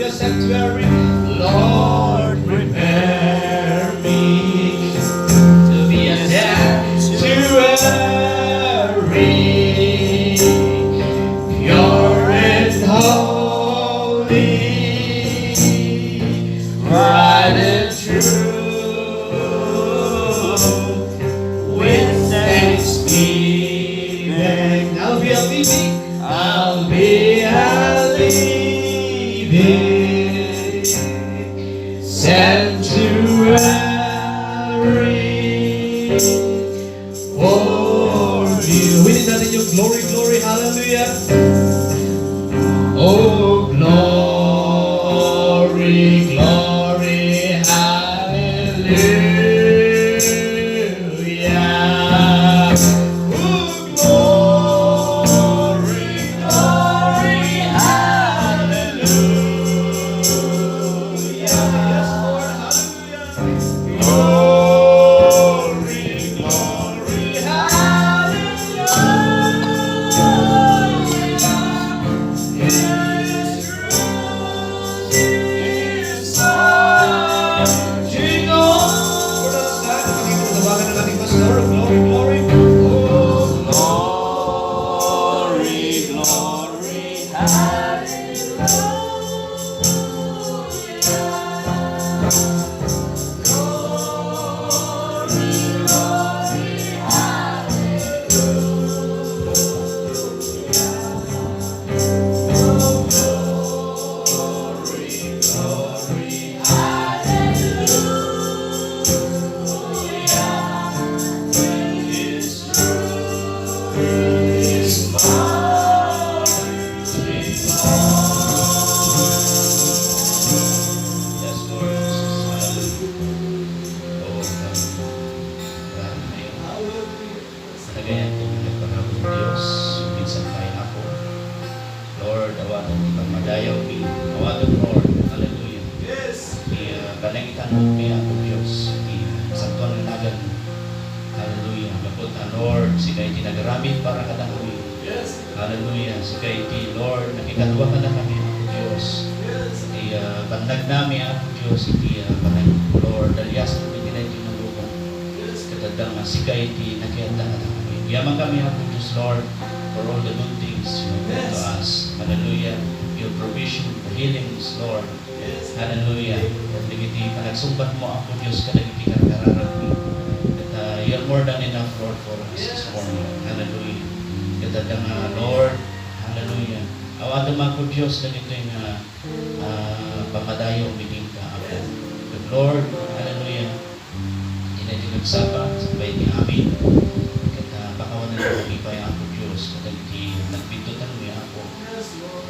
a sanctuary. Lord, prepare me to be a sanctuary, pure and holy, right and true, with thanksgiving. I'll be a living sanctuary for you. We need natin yung glory, glory, hallelujah. Oh, glory, glory, hallelujah. Lord, sikay tinagaramit para kadangami. Yes. Hallelujah. Sikay ti Lord, nakikadwa ka na kami ang Diyos. Iti bandag nami ang Diyos, iti banag Lord, alias kami tinay tinulungan. Katadang sikay ti nakiyanda ka na kami. Yaman kami ang Diyos, Lord, for all the good things you do to us. Hallelujah. Your provision, the healings, Lord. Yes. Hallelujah. At iti panagsumbat mo ang Diyos, kadagiti karkararami. You're more than enough, Lord, for us this morning. Hallelujah. Katadang Lord, hallelujah. Awado man ko Diyos na ito yung pamadayo umiging ka ako. But Lord, hallelujah, inadinagsapa sa bayan ni amin. Kata bakawan na lang umipay ako Diyos. Katagiti nagbintutan mo ako.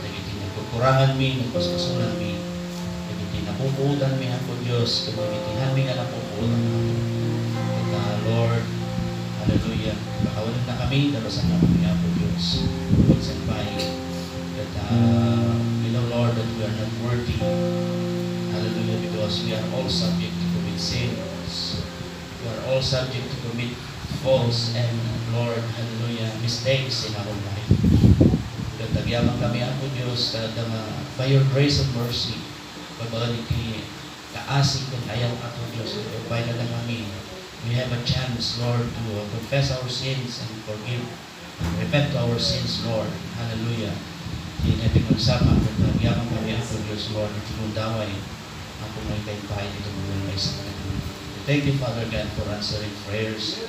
Katagiti nagkukurangan mi, nagpaskusunan mi. Katagiti napupuutan mi ako Diyos. Katagiti hami nga napupuutan ako. Lord, hallelujah. Bakawalan na kami, dalasan na kami ang Diyos. Once and by that we know, Lord, that we are not worthy. Hallelujah, because we are all subject to commit sins. We are all subject to commit faults and, Lord, hallelujah, mistakes in our life. Nagtagyaman kami ang Diyos by your grace and mercy. Pagbaliti, kaasig ng ayaw ato Diyos. Pagpay na lang kami. We have a chance, Lord, to confess our sins and forgive, repent to our sins, Lord. Hallelujah. Di natin magsama, pagyaman kami ako Diyos, Lord, at tinundaway ang may kaipahay dito mga isang kanya. Thank you, Father God, for answering prayers,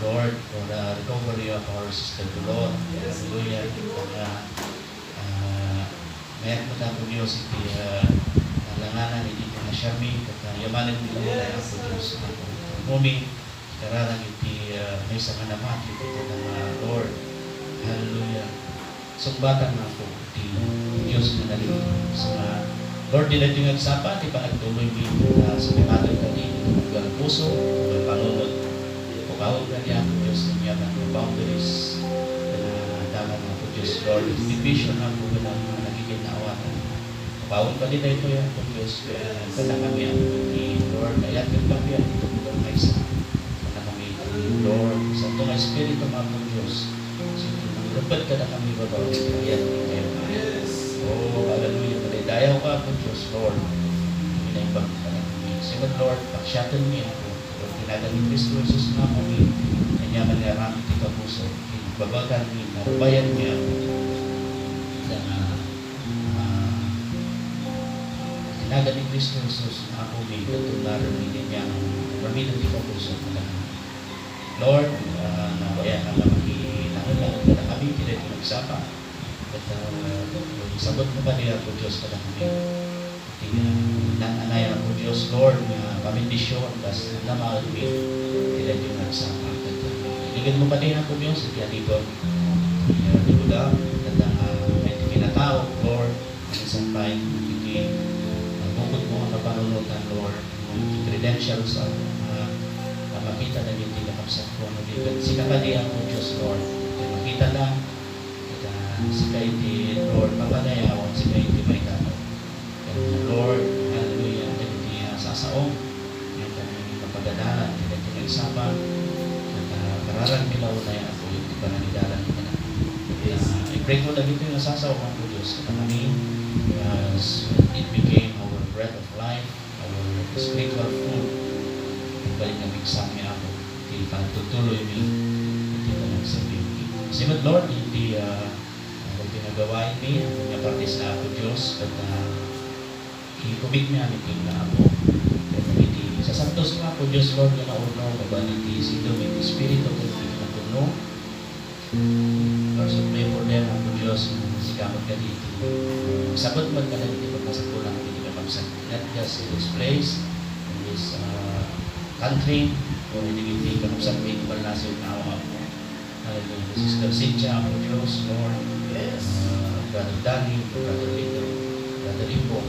Lord, for the recovery of our sister, Lord. Hallelujah. Mayat mo na po Diyos, iti langanan, iti na siyami, at yamanin mo nila ako Diyos, mumi, kararang iti may sa kanamati ito ng Lord. Hallelujah. Sumbatan na po iti Diyos na nalito. Sa Lord, di natin nagsapa, di pa nagtuloy sa pimatag ka din, ang puso, ang panunod. Pukawag na niya po Diyos ng yaman, ang boundaries na daman na po Diyos, Lord. Division na po ka ng mga nagiging naawatan. Pukawag pa din na ito yan po Diyos. Kaya kami ang Lord, ayat ka kami ang sa kami, Lord, sa itong Espiritu mga po Diyos. So, lupad ka na kami babaw sa kaya ng tayo. Oh, hallelujah. dayaw ka po Diyos, Lord. Inaibang ka lang kami. Sige Lord, paksyatin niya ako. Lord, tinagal ni Kristo Jesus na kami. Nanyaman nga rami tika puso. Babagan niya, narubayan niya ako. Tinagal ni Kristo Jesus na ako may katularan niya ng raminan tika puso. Lord, nabayan ka lang makilangan ka na kami, tidak nagsapa. At sabot mo ba niya po Diyos ka na kami. Nananay ako Diyos, Lord, na pamindisyon, tas namahal kami, tidak yung nagsapa. Ligad mo ba din ako Diyos, at yalibon. Di ko lang, at may pinatawag, Lord, ang isang bayan, bukod mo ang kapanunutan, Lord, credentials at makita na yung tinakap sa trono dito. Sinakadihan mo Diyos, Lord. Makita lang. Sika hindi, Lord, papadayawan. Sika hindi may tanong. Lord, hallelujah, hindi sasaong. Yung kanyang kapagadalan, hindi nagsama. At kararang nilaw na yan ako, yung pananigalan nila na. I-pray ko lang ito yung nasasaong ang Diyos. Kami, as it became our breath of life, our spiritual food, balik na exam niya ako. Hindi tutuloy mi. Hindi ka nagsabihin. Simad Lord, hindi kung pinagawain mi, ang partis na ako Diyos, at ikubig niya, hindi na ako. At hindi, sa santos nga ako Diyos Lord, yung nauno, mabaliti, sino, may espiritu, kung hindi na tuno. Lord, so pray for them, ako Diyos, sikamot ka dito. Sabot mo ka na, hindi pagkasakulang, hindi ka pagsak. Not just in this place, in this country, o hindi ka sa may balasyon na awa mo. Hallelujah. Sister Cynthia, ako Diyos, Lord. Yes. Brother Danny, Brother Lito, Brother Imbo.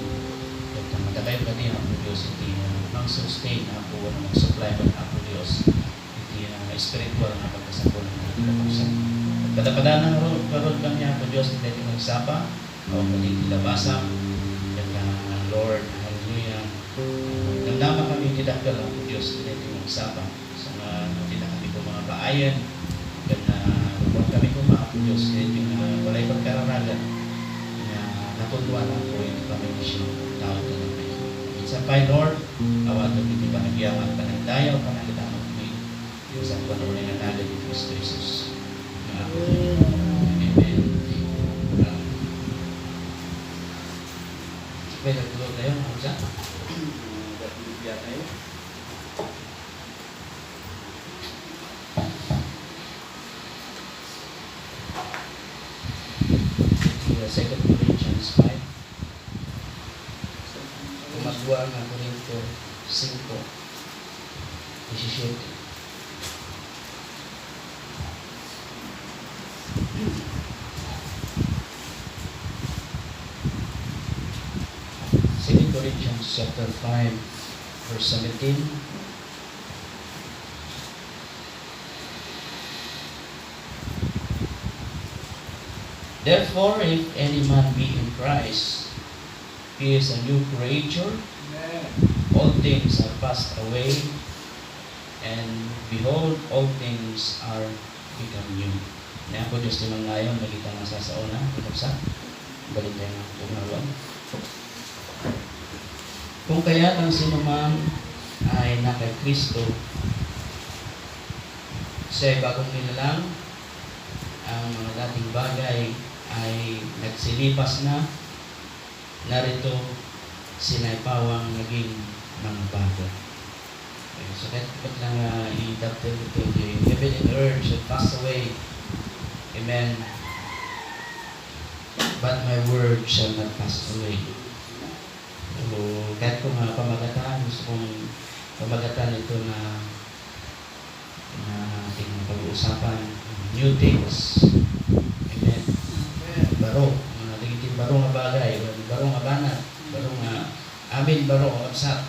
At magkakayo ka din ako Diyos, hindi mang-sustain ako, mag-supply mo ako Diyos. Hindi spiritual na pagkasakol ng mga kapagsak. At kadapadaan ng karod kami ako Diyos, hindi natin magsapa, o hindi labasa. At Lord, hallelujah. Nagdama kami tidak ka lang po Diyos, hindi natin magsapa. Sa hindi na kami po mga kaayan, huwag kami po mga po Diyos, hindi walay pagkararalan na natutuwa lang po yung kami isyo, tao na namin. Sa Pai Lord, awatan hindi pa nagyaman, panagdayaw, panagdaman kami. Sa panunay na nagal ni Kristo Jesus. Amen. Pwede tulog tayo, mga sa? Bibigyan tayo. Second Corinthians 5. Kumagawa ng Corinto 5:17. Second Corinthians chapter 5, verse 17. Therefore, if any man be in Christ, he is a new creature. Amen. All things are passed away, and behold, all things are become new. Kaya po Diyos din ngayon, nakita nga sa una, kapsa, balik tayo ng tumawan. Kung kaya ang sino man ay naka Kristo, siya bagong nilalang, ang mga dating bagay ay nagsilipas na, narito sinaypawang naging mga bago. Okay, so kahit lang i-dapter ito, the heaven and earth should pass away. Amen. But my word shall not pass away. So, kahit kung pamagatan, gusto kong pamagatan ito na ating pag-uusapan, new things. Amen. Baro, nagitin baro nga bagay, baro nga banat, baro nga amin, baro nga kapsat.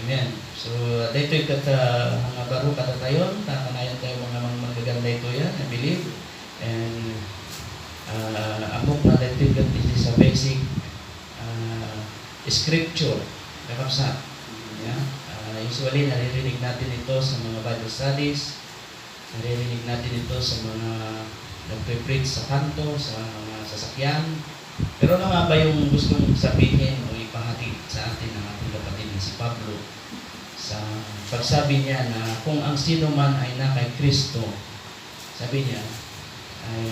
Amen. So, dito yung mga baro katatayon, takanayan tayo mga magaganda ito yan, I believe. And amok na dito yung this is a basic scripture, kapsat. Yeah. Usually, naririnig natin ito sa mga Bible studies, naririnig natin ito sa mga nagpe-preach sa kanto, sa mga sasakyan, Pero ano nga ba yung gustong sabihin o ipahati sa atin ng ating kapatid na si Pablo sa pagsabi niya na kung ang sino man ay na kay Kristo, sabi niya, ay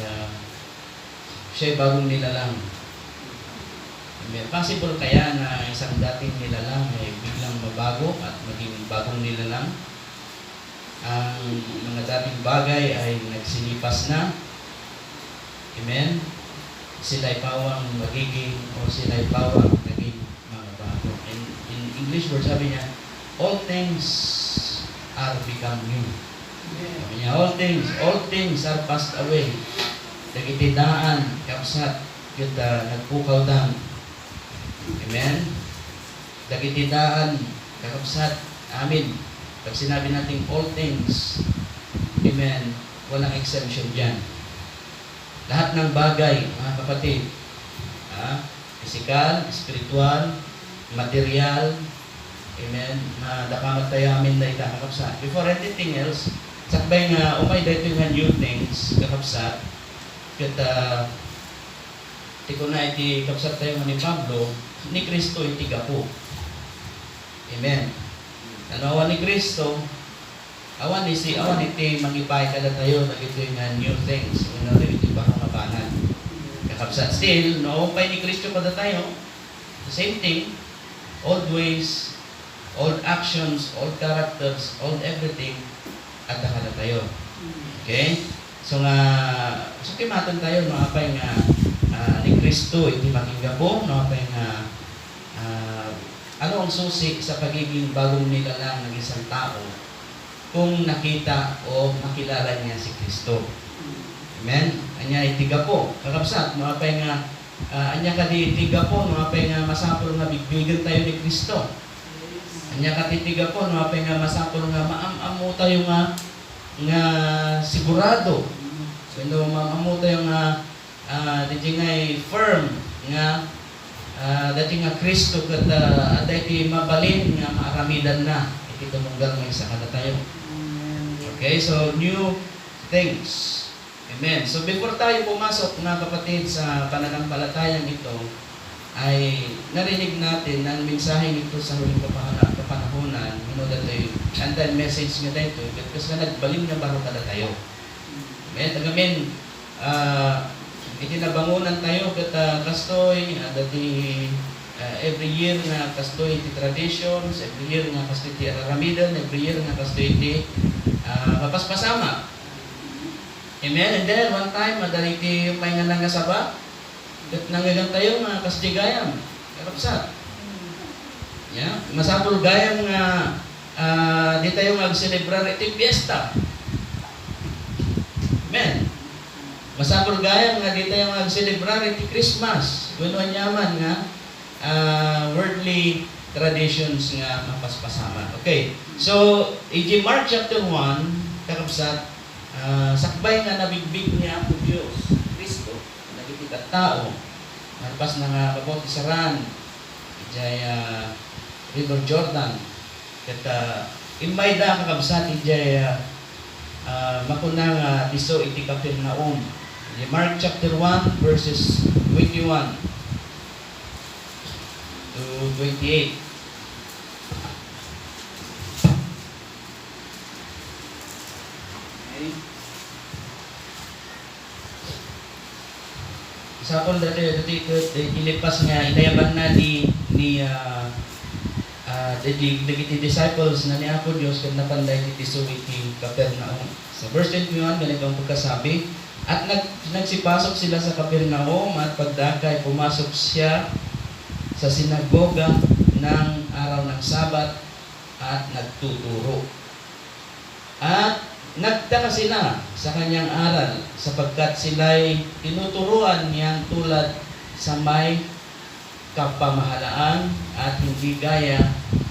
siya'y bagong nilalang. Possible kaya na isang dating nilalang ay biglang mabago at maging bagong nilalang? Ang mga dating bagay ay nagsilipas na. Amen? Sila'y pawang magiging o sila'y pawang naging mga bago. In English word, sabi niya, all things are become new. Sabi niya, all things are passed away. Nagitidaan, kapsat, kita nagpukaw dam. Amen? Nagitidaan, kakapsat, amin. Pag sinabi natin all things, amen, walang exemption dyan. Lahat ng bagay, mga kapatid, physical, spiritual, material, amen, dakamatayamin na itakakapsat. Before anything else, sakbay nga, umay dito nga new things, kakapsat, kita, tiko na iti kapsat tayo ni Pablo, ni Kristo iti gapo. Amen. Ano ni Kristo, awan iti magipay kada tayo, nagito nga new things, iti bakapanan. Kakapsat still, no, pay ni Kristo kada tayo, the same thing, old ways, old actions, old characters, old everything, at kada tayo. Okay? So kimatan tayo, no, apay nga, ni Kristo, iti makinggapo, no, apay nga, ano ang susi sa pagiging bagong nilalang ng isang tao kung nakita o makilala niya si Kristo. Amen? Anya itiga po. Kakapsat, mapay nga, anya ka di itiga po, mapay nga masapol nga bigbigan tayo ni Kristo. Anya ka titiga po, mapay nga masapol nga maamamu tayo nga sigurado. So, maamamu tayo nga di nga firm nga dati nga Kristo kada dati mabalin nga maaramidan na iti tumunggal may isa kada tayo. Okay, so new things. Amen. So before tayo pumasok mga kapatid sa pananampalatayang ito, ay narinig natin ang mensahe nito sa huling kapanahonan, dati and then message nga dito kasi nagbalin nga baro kada tayo. Amen. Tagamin itinabangunan tayo kata kastoy dati every year nga kastoy iti traditions, every year nga kastoy iti aramidan, every year nga kastoy iti mapaspasama. Amen. And then one time madali iti may nga nangasaba kat nangagang tayo nga kastoy gayam kapsat. Yeah, masapul gayam nga di tayo mag-celebrar iti fiesta. Amen. Masapul gayam nga di tayo mag-celebrar iti Christmas. Wenwan yaman nga worldly traditions nga mapaspasama. Okay. So, iti Mark chapter 1, kakabsat, sakbay nga nabigbig niya ang Diyos, Kristo, nagitikat tao, nagpas na nga kabot isaran, iti River Jordan, kat imay da kakabsat, iti makunang iso iti Capernaum. Mark chapter 1 verses 21 to 28. Okay. Sapol dati ilipas nga inayaban na ni disciples na ni Apo Diyos kung napanday iti so iti Capernaum. Sa verse 21 ganitong pagkasabi, at nagsipasok sila sa Capernaum at pagdakay pumasok siya sa sinagoga ng araw ng Sabat at nagtuturo. At nagtaka sila sa kanyang aral sapagkat sila'y tinuturuan niyang tulad sa may kapamahalaan at hindi gaya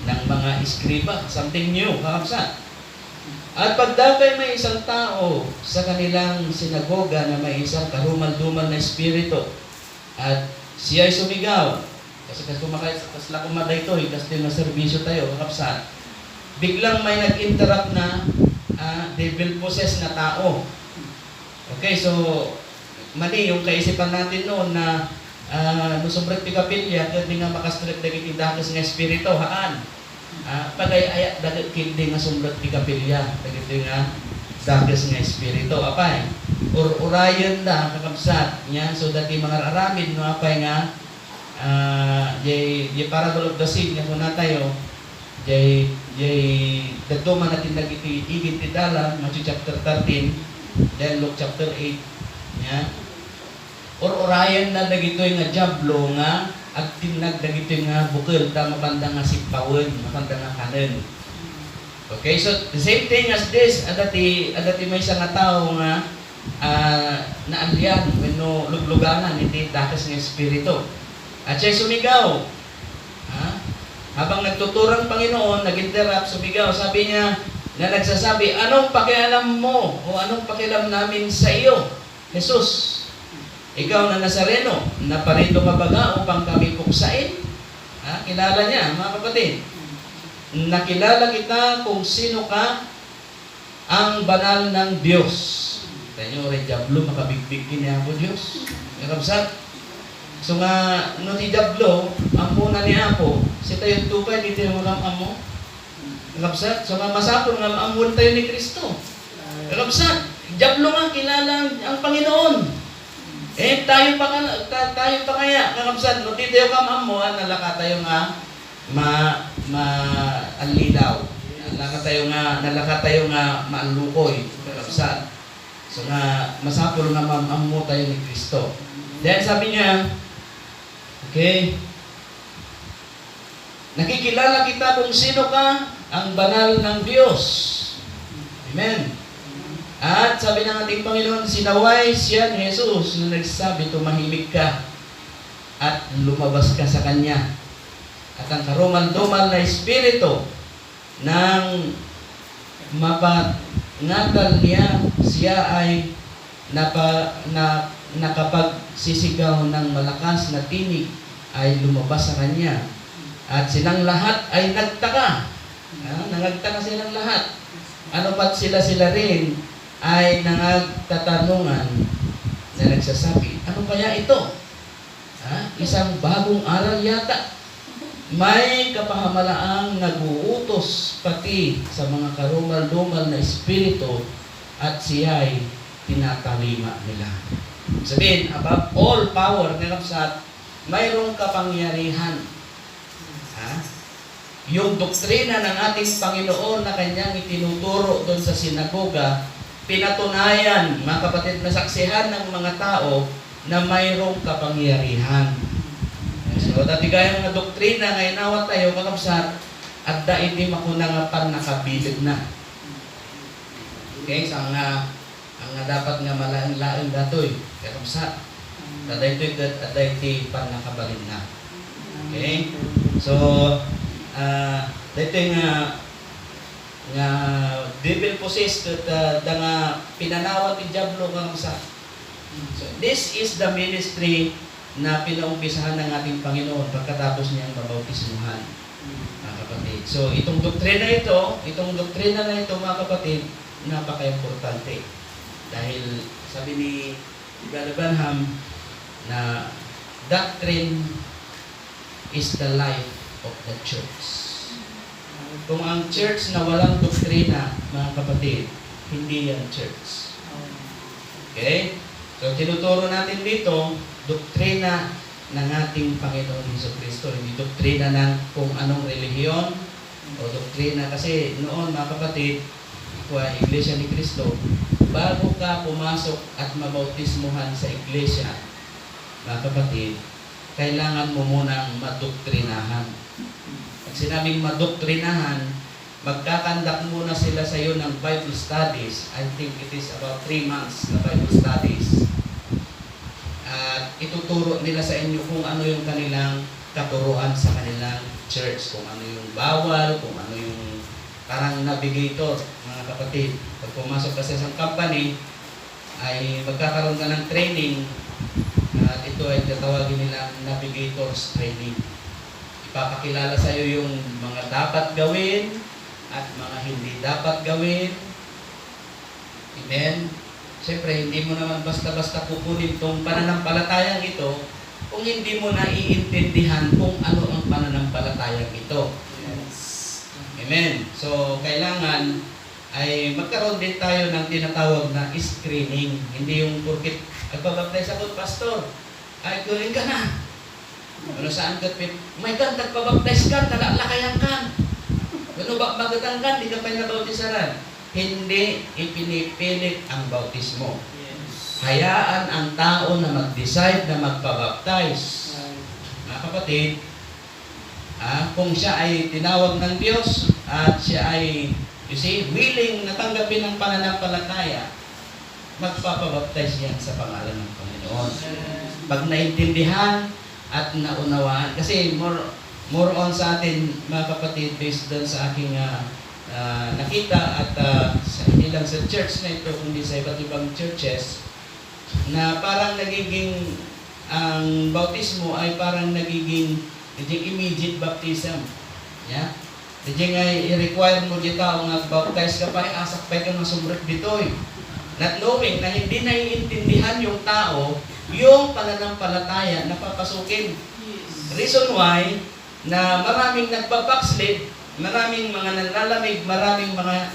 ng mga iskriba. Something new, kakapsat. At pagdakay may isang tao sa kanilang sinagoga na may isang karumal-dumal na espiritu at siya ay sumigaw. Kasi kasla kumaday ito, kasi na servisyo tayo, kakapsat. Biglang may nag-interrupt na devil-possessed na tao. Okay, so mali yung kaisipan natin noon na no sobrang ti kapilya ket nga makastrek dagiti dakes nga espiritu haan. Pagay ayat dagat kindi nga sobrang ti kapilya dagiti nga dakes nga espiritu apay. Urayan da kakabsat nya so dati mga aramid no apay nga jay parable of the seed nga kuna tayo jay dagduman natin dagiti igit ti dalan Matthew chapter 13 then Luke chapter 8 nya urayan na dagitoy nga jablo nga at tinag dagitoy nga bukil ta mapanda nga sipawon mapanda nga kanen. Okay, so the same thing as this adati may isang nga tao nga naandiyan wenno lugluganan iti dakes nga espiritu. At siya sumigaw. Habang nagtuturang Panginoon, nag-interrupt, sumigaw. Sabi niya, na nagsasabi, anong pakialam mo o anong pakialam namin sa iyo, Jesus? Ikaw na Nazareno, naparito ka baga upang kami puksain? Kilala niya, mga kapatid. Nakilala kita kung sino ka, ang banal ng Diyos. Tayo, rejablo, makabigbig niya po Diyos. Nakabsat. So nga, no ti Diablo, ang muna ni Apo, si tayo tupay, dito yung mga amo. Nakabsat. So nga, masapon nga, maamuan tayo ni Kristo. Nakabsat. Diablo nga, kilala ang Panginoon. Tayo pa kaya, nakabsat. No ti tayo ka maamuan, nalaka tayo nga, maalilaw. Nalaka tayo nga, maalukoy. Nakabsat. So nga, masapon nga, maamuan tayo ni Kristo. Then sabi niya, okay, nakikilala kita kung sino ka, ang banal ng Diyos. Amen. At sabi ng ating Panginoon, sinaway siya ni Jesus na nagsabi, tumahimik ka at lumabas ka sa Kanya. At ang karumal-dumal na espiritu ng mapangatal niya, siya ay nakapagsisigaw ng malakas na tinig ay lumabas sa Kanya. At silang lahat ay nagtaka. Nangagtaka silang lahat. Ano pat sila rin ay nangagtatanungan na nagsasabi, ano kaya ito? Isang bagong aral yata. May kapahamalaang nag-uutos pati sa mga karumal-dumal na espiritu at siya ay tinatalima nila. Sabihin, above all power, nakapsat, mayroong kapangyarihan. Yung doktrina ng ating Panginoon na kanyang itinuturo doon sa sinagoga, pinatunayan, mga kapatid, na saksihan ng mga tao na mayroong kapangyarihan. So, dati gaya mga doktrina nga inawat tayo, kakapsat, at daiti makuna nga pan nakabilig na. Okay, so ang dapat nga malain-lain datoy, kakapsat, at daiti pan nakabalin na. Okay? So, dito nga devil possessed nga pinanawat ni Diablo kakapsat. So, this is the ministry na pinaumpisahan ng ating Panginoon pagkatapos niyang mabautismuhan, mga kapatid. So, itong doktrina na ito, mga kapatid, napaka-importante. Dahil sabi ni Brother Branham na doctrine is the life of the church. Kung ang church na walang doktrina, mga kapatid, hindi yan church. Okay? So, tinuturo natin dito, doktrina ng ating Panginoon Jesucristo. Hindi doktrina ng kung anong relihiyon o doktrina. Kasi noon, mga kapatid, Iglesia ni Cristo, bago ka pumasok at mabautismuhan sa iglesia, mga kapatid, kailangan mo munang madoktrinahan. Pag sinabing madoktrinahan, magkakandak muna sila sa iyo ng Bible studies. I think it is about 3 months na Bible studies. At ituturo nila sa inyo kung ano yung kanilang katuruan sa kanilang church. Kung ano yung bawal, kung ano yung parang navigator, mga kapatid. Pag pumasok ka sa isang company, ay magkakaroon ka ng training. At ito ay tatawagin nilang navigator's training. Ipapakilala sa iyo yung mga dapat gawin at mga hindi dapat gawin. Amen? Siyempre, hindi mo naman basta-basta kukunin itong pananampalatayang ito kung hindi mo naiintindihan kung ano ang pananampalatayang ito. Yes. Amen. So, kailangan ay magkaroon din tayo ng tinatawag na screening. Hindi yung porkit nagpabaptize ako, pastor, ay gawin ka na. Ano saan ka, may kan, nagpabaptize ka, talalakayan ka. Ano ba, magatang ka, di ka pa nabautisaran. Hindi ipinipilit ang bautismo. Yes. Hayaan ang tao na mag-decide na magpabaptize. Mga kapatid, kung siya ay tinawag ng Diyos at siya ay, you see, willing na tanggapin ang pananampalataya, magpapabaptize yan sa pangalan ng Panginoon. Pag naintindihan at naunawaan, kasi more on sa atin, mga kapatid, based doon sa aking nakita at hindi lang sa church na ito, kundi sa iba't ibang churches, na parang nagiging, ang bautismo ay parang nagiging immediate baptism. Yeah? Jadi nga i-require mo dito ang baptize ka pa, asak pa ka masumrek dito eh. Not knowing na hindi naiintindihan yung tao yung pananampalataya na papasukin. Reason why na maraming nagbabackslid, maraming mga nanlalamig, maraming mga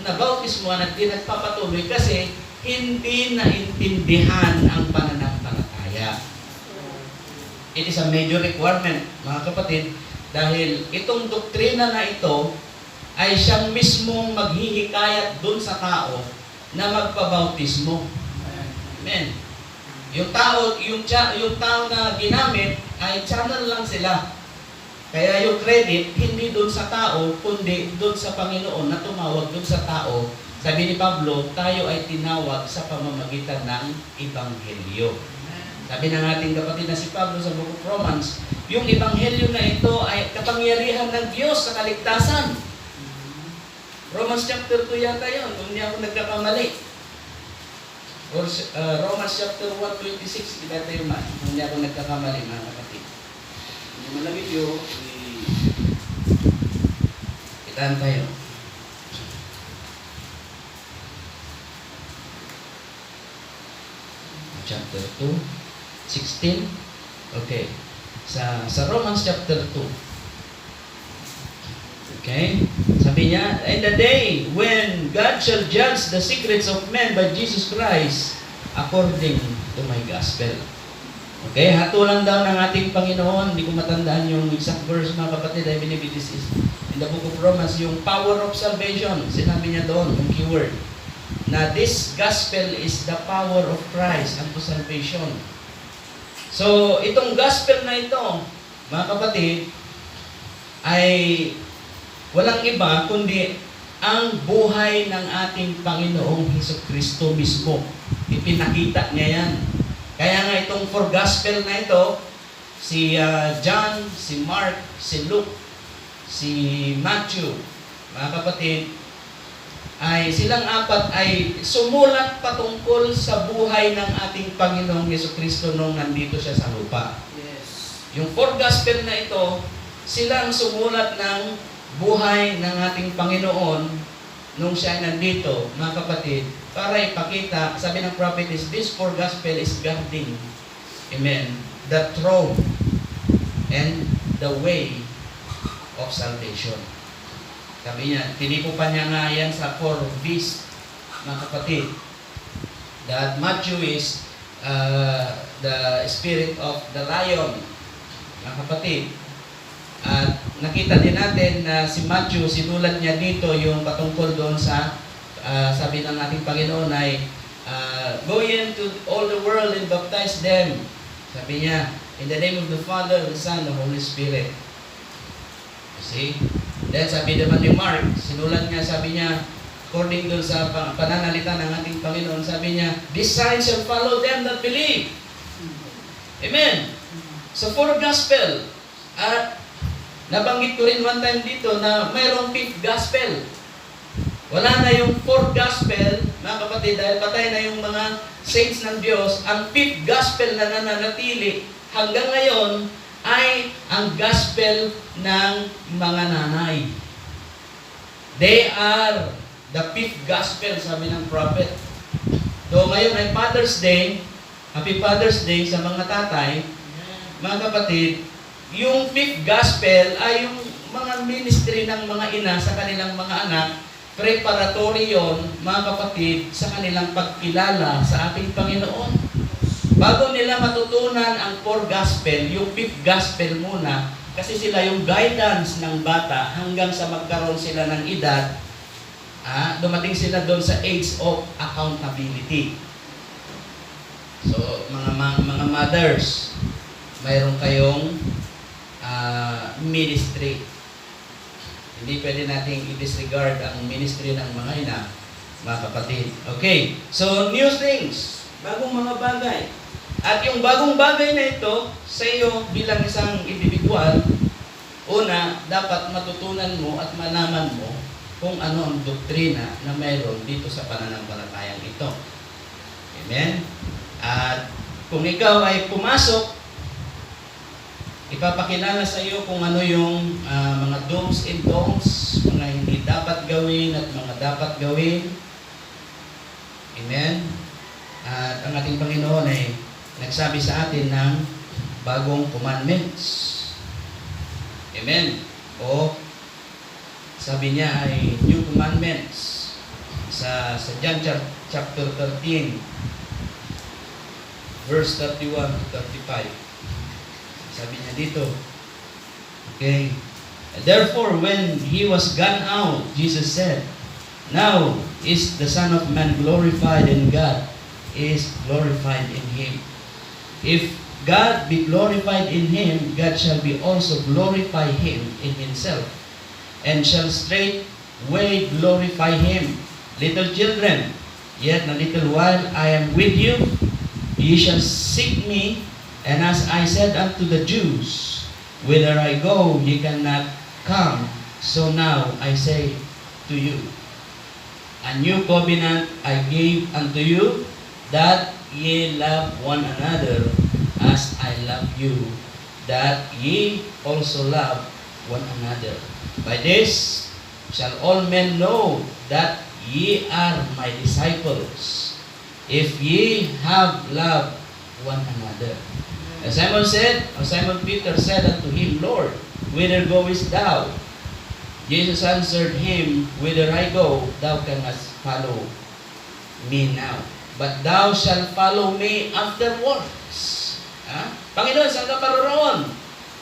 nabautismo na di nagpapatuloy kasi hindi naintindihan ang pananampalataya. It is a major requirement, mga kapatid, dahil itong doktrina na ito ay siyang mismong maghihikayat dun sa tao na magpabautismo. Amen. Yung tao na ginamit ay channel lang sila. Kaya yung credit hindi dun sa tao kundi dun sa Panginoon na tumawag dun sa tao. Sabi ni Pablo, tayo ay tinawag sa pamamagitan ng Ebanghelyo. Sabi ng ating kapatid na si Pablo sa Book of Romans, yung Ebanghelyo na ito ay kapangyarihan ng Diyos sa kaligtasan. Romans chapter 2 yata yun, kung hindi ako nagkakamali. Or Romans chapter 1:26, di ba ito yung kung hindi ako nagkakamali, mga kapatid. Hindi malamig yun, itaan tayo. Chapter 2, 16. Okay. Sa Romans chapter 2. Okay? Sabi niya, in the day when God shall judge the secrets of men by Jesus Christ according to my gospel. Okay? Hatulan daw ng ating Panginoon. Hindi ko matandaan yung exact verse, mga kapatid. I believe it is in the book of Romans, yung power of salvation. Sinabi niya doon, yung keyword. Na this gospel is the power of Christ unto salvation. So, itong gospel na ito, mga kapatid, ay walang iba kundi ang buhay ng ating Panginoong Hesukristo mismo. Ipinakita niya yan. Kaya nga itong four gospel na ito, si John, si Mark, si Luke, si Matthew, mga kapatid, ay silang apat ay sumulat patungkol sa buhay ng ating Panginoong Hesukristo nung nandito siya sa lupa. Yes. Yung four gospel na ito, silang sumulat ng buhay ng ating Panginoon nung siya nandito, mga kapatid, para ipakita, sabi ng prophet is, this four gospel is guarding, amen, the throne and the way of salvation. Sabi niya, tinipupan niya nga yan sa 4 beasts, mga kapatid. That Matthew is the spirit of the lion, mga kapatid. At nakita din natin na si Matthew, sinulat niya dito yung patungkol doon sa, sabi ng ating Panginoon ay, go into all the world and baptize them. Sabi niya, in the name of the Father, the Son, the Holy Spirit. You see? Then sabi naman ni Mark, sinulat niya, sabi niya, according doon sa pananalita ng ating Panginoon, sabi niya, these signs shall follow them that believe. Amen. So, four gospel. At nabanggit ko rin one time dito na mayroong fifth gospel. Wala na yung fourth gospel, mga kapatid, dahil patay na yung mga saints ng Diyos. Ang fifth gospel na nananatili hanggang ngayon ay ang gospel ng mga nanay. They are the fifth gospel, sabi ng prophet. So ngayon ay Father's Day, Happy Father's Day sa mga tatay. mga kapatid, yung fifth gospel ay yung mga ministry ng mga ina sa kanilang mga anak, preparatory yon, mga kapatid, sa kanilang pagkilala sa ating Panginoon. Bago nila matutunan ang four gospel, yung fifth gospel muna, kasi sila yung guidance ng bata hanggang sa magkaroon sila ng edad, dumating sila doon sa age of accountability. So, mga mothers, mayroon kayong ministry. Hindi pwede nating i-disregard ang ministry ng mga ina, mga kapatid. Okay, so new things, bagong mga bagay. At yung bagong bagay na ito, sa iyo bilang isang individual, una, dapat matutunan mo at malaman mo kung ano ang doktrina na mayroon dito sa pananampalatayang ito. Amen? At kung ikaw ay pumasok, ipapakilala sa iyo kung ano yung mga do's and don'ts, mga hindi dapat gawin at mga dapat gawin. Amen? At ang ating Panginoon ay nagsabi sa atin ng bagong commandments. Amen? O sabi niya ay new commandments sa John chapter 13 verse 31 to 35. Sabi niya dito, okay, therefore when he was gone out, Jesus said, now is the Son of Man glorified, and God is glorified in him. If God be glorified in him, God shall be also glorify him in himself, and shall straightway glorify him. Little children, yet a little while I am with you, ye shall seek me, and as I said unto the Jews, whither I go, ye cannot come, so now I say to you, a new covenant I gave unto you, that ye love one another as I love you, that ye also love one another. By this shall all men know that ye are my disciples, if ye have loved one another. As Simon Peter said unto him, Lord, whither goest thou? Jesus answered him, whither I go, thou canst follow me now, but thou shalt follow me afterwards. Panginoon, saan ka paroroon?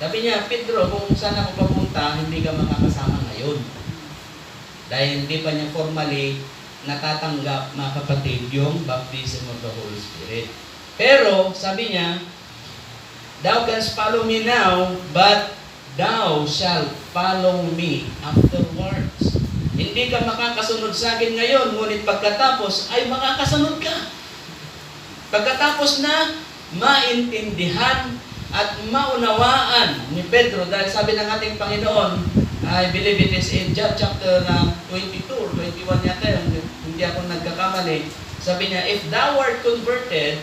Sabi niya, Pedro, kung saan ako papunta, hindi ka makakasama ngayon. Dahil hindi pa niya formally natatanggap, mga kapatid, yung baptism of the Holy Spirit. Pero, sabi niya, thou canst follow me now, but thou shalt follow me afterwards. Hindi ka makakasunod sa akin ngayon, ngunit pagkatapos ay makakasunod ka. Pagkatapos na maintindihan at maunawaan ni Pedro, dahil sabi ng ating Panginoon, I believe it is in John chapter 22 or 21 yata, hindi ako nagkakamali, sabi niya, if thou art converted,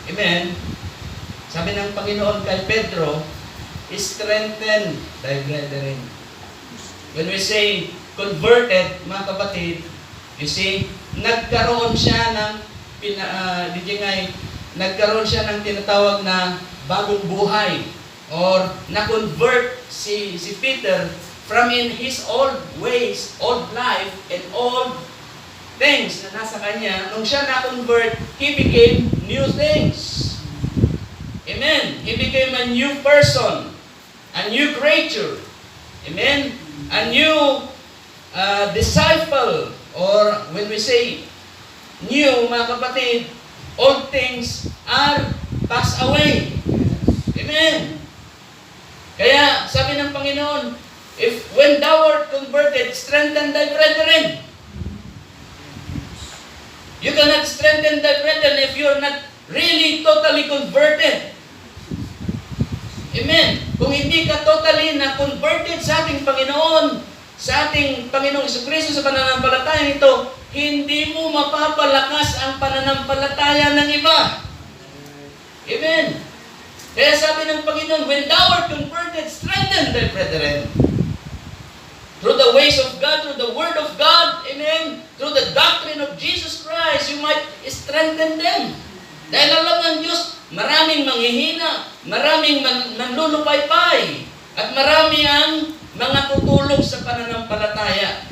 amen, sabi ng Panginoon kay Pedro, strengthen thy brethren. When we say converted, mga kapatid, you see, nagkaroon siya ng nagkaroon siya ng tinatawag na bagong buhay, or na-convert si Peter from in his old ways, old life, and old things na nasa kanya. Nung siya na-convert, he became new things. Amen. He became a new person, a new creature. Amen. A new disciple, or when we say new, mga kapatid, old things are passed away. Amen. Kaya sabi ng Panginoon, when thou art converted, strengthen thy brethren. You cannot strengthen thy brethren if you're not really totally converted. Amen. Kung hindi ka totally na converted sa ating Panginoon, sa ating Panginoong Jesucristo sa pananampalataya nito, hindi mo mapapalakas ang pananampalataya ng iba. Amen. Kaya sabi ng Panginoon, when thou art converted, strengthen thy brethren. Through the ways of God, through the Word of God, amen, through the doctrine of Jesus Christ, you might strengthen them. Dahil alam ng Diyos, maraming manghihina, maraming manlulupaypay, at marami ang mga tutulog sa pananampalataya.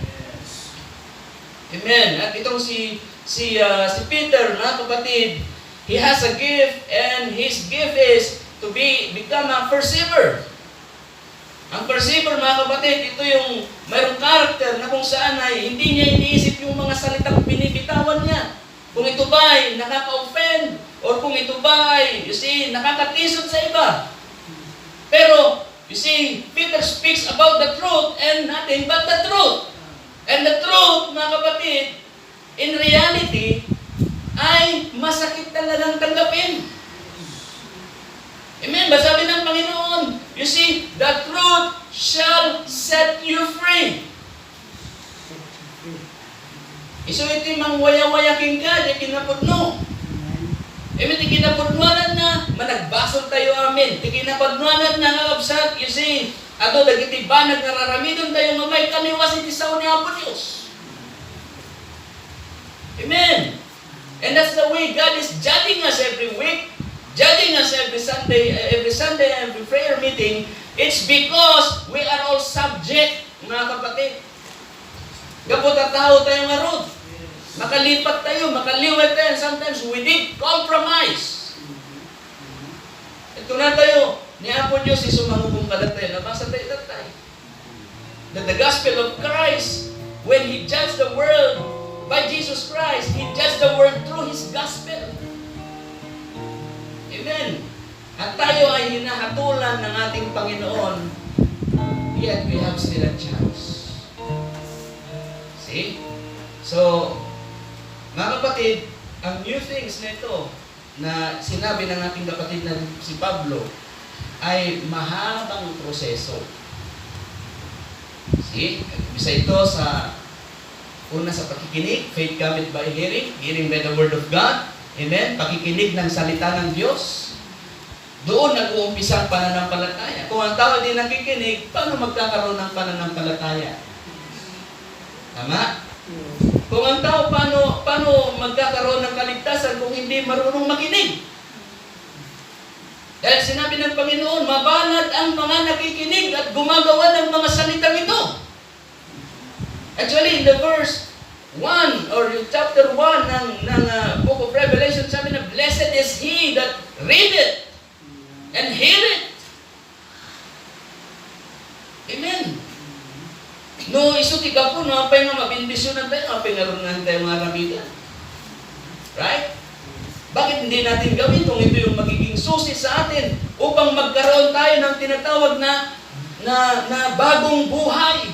Amen. At itong si Peter, mga kapatid, he has a gift, and his gift is to become a perceiver. Ang perceiver, mga kapatid, ito yung mayroong character na kung saan ay hindi niya iniisip yung mga salitang binibitawan niya. Kung ito ba ay nakaka-offend, or kung ito ba ay, nakakatisod sa iba. Pero, Peter speaks about the truth and nothing but the truth. And the truth, mga kapatid, in reality, ay masakit talagang tanggapin. Amen. Sabi ng Panginoon, the truth shall set you free. Iso iti mangwaya-wayaking ka, di kinapudno. Amen, di kinapudnuanan na, managbasol tayo amin. Di kinapudnuanan na kakabsat, ato dagiti banag nararamidon tayo mamay kaniwas iti sao ni Apo Diyos. Amen. And that's the way God is judging us every week, judging us every Sunday, every prayer meeting. It's because we are all subject, mga kapatid. Kapot at tao tayo nga rod. Makalipat tayo, makaliwat tayo. Sometimes we need compromise. Ito na tayo. Ni Apo Diyos, isumangubong kalat tayo. Nabasa tayo tatay. That the gospel of Christ, when He judged the world by Jesus Christ, He judged the world through His gospel. Amen. At tayo ay hinahatulan ng ating Panginoon, yet we have still a chance. See? So, mga kapatid, ang new things na ito na sinabi ng ating kapatid na si Pablo ay mahabang proseso. See? Bisa ito sa una sa pakikinig, faith cometh by hearing, hearing by the word of God. Amen? Pakikinig ng salita ng Diyos. Doon nag-uumpisa ang pananampalataya. Kung ang tao din nakikinig, paano magkakaroon ng pananampalataya? Tama? Kung ang tao, paano magkakaroon ng kaligtasan kung hindi marunong makinig? Dahil sinabi ng Panginoon, mabanat ang mga nakikinig at gumagawa ng mga salitang ito. Actually, in the verse 1 or chapter 1 ng Book of Revelation, sabi na, blessed is he that readeth and heareth. Amen. No, isuti ka po, no, apay nga mabindisyonan tayo, apay nga rin tayo mga ramitan. Right? Bakit hindi natin gawin kung ito yung magiging susi sa atin upang magkaroon tayo ng tinatawag na bagong buhay?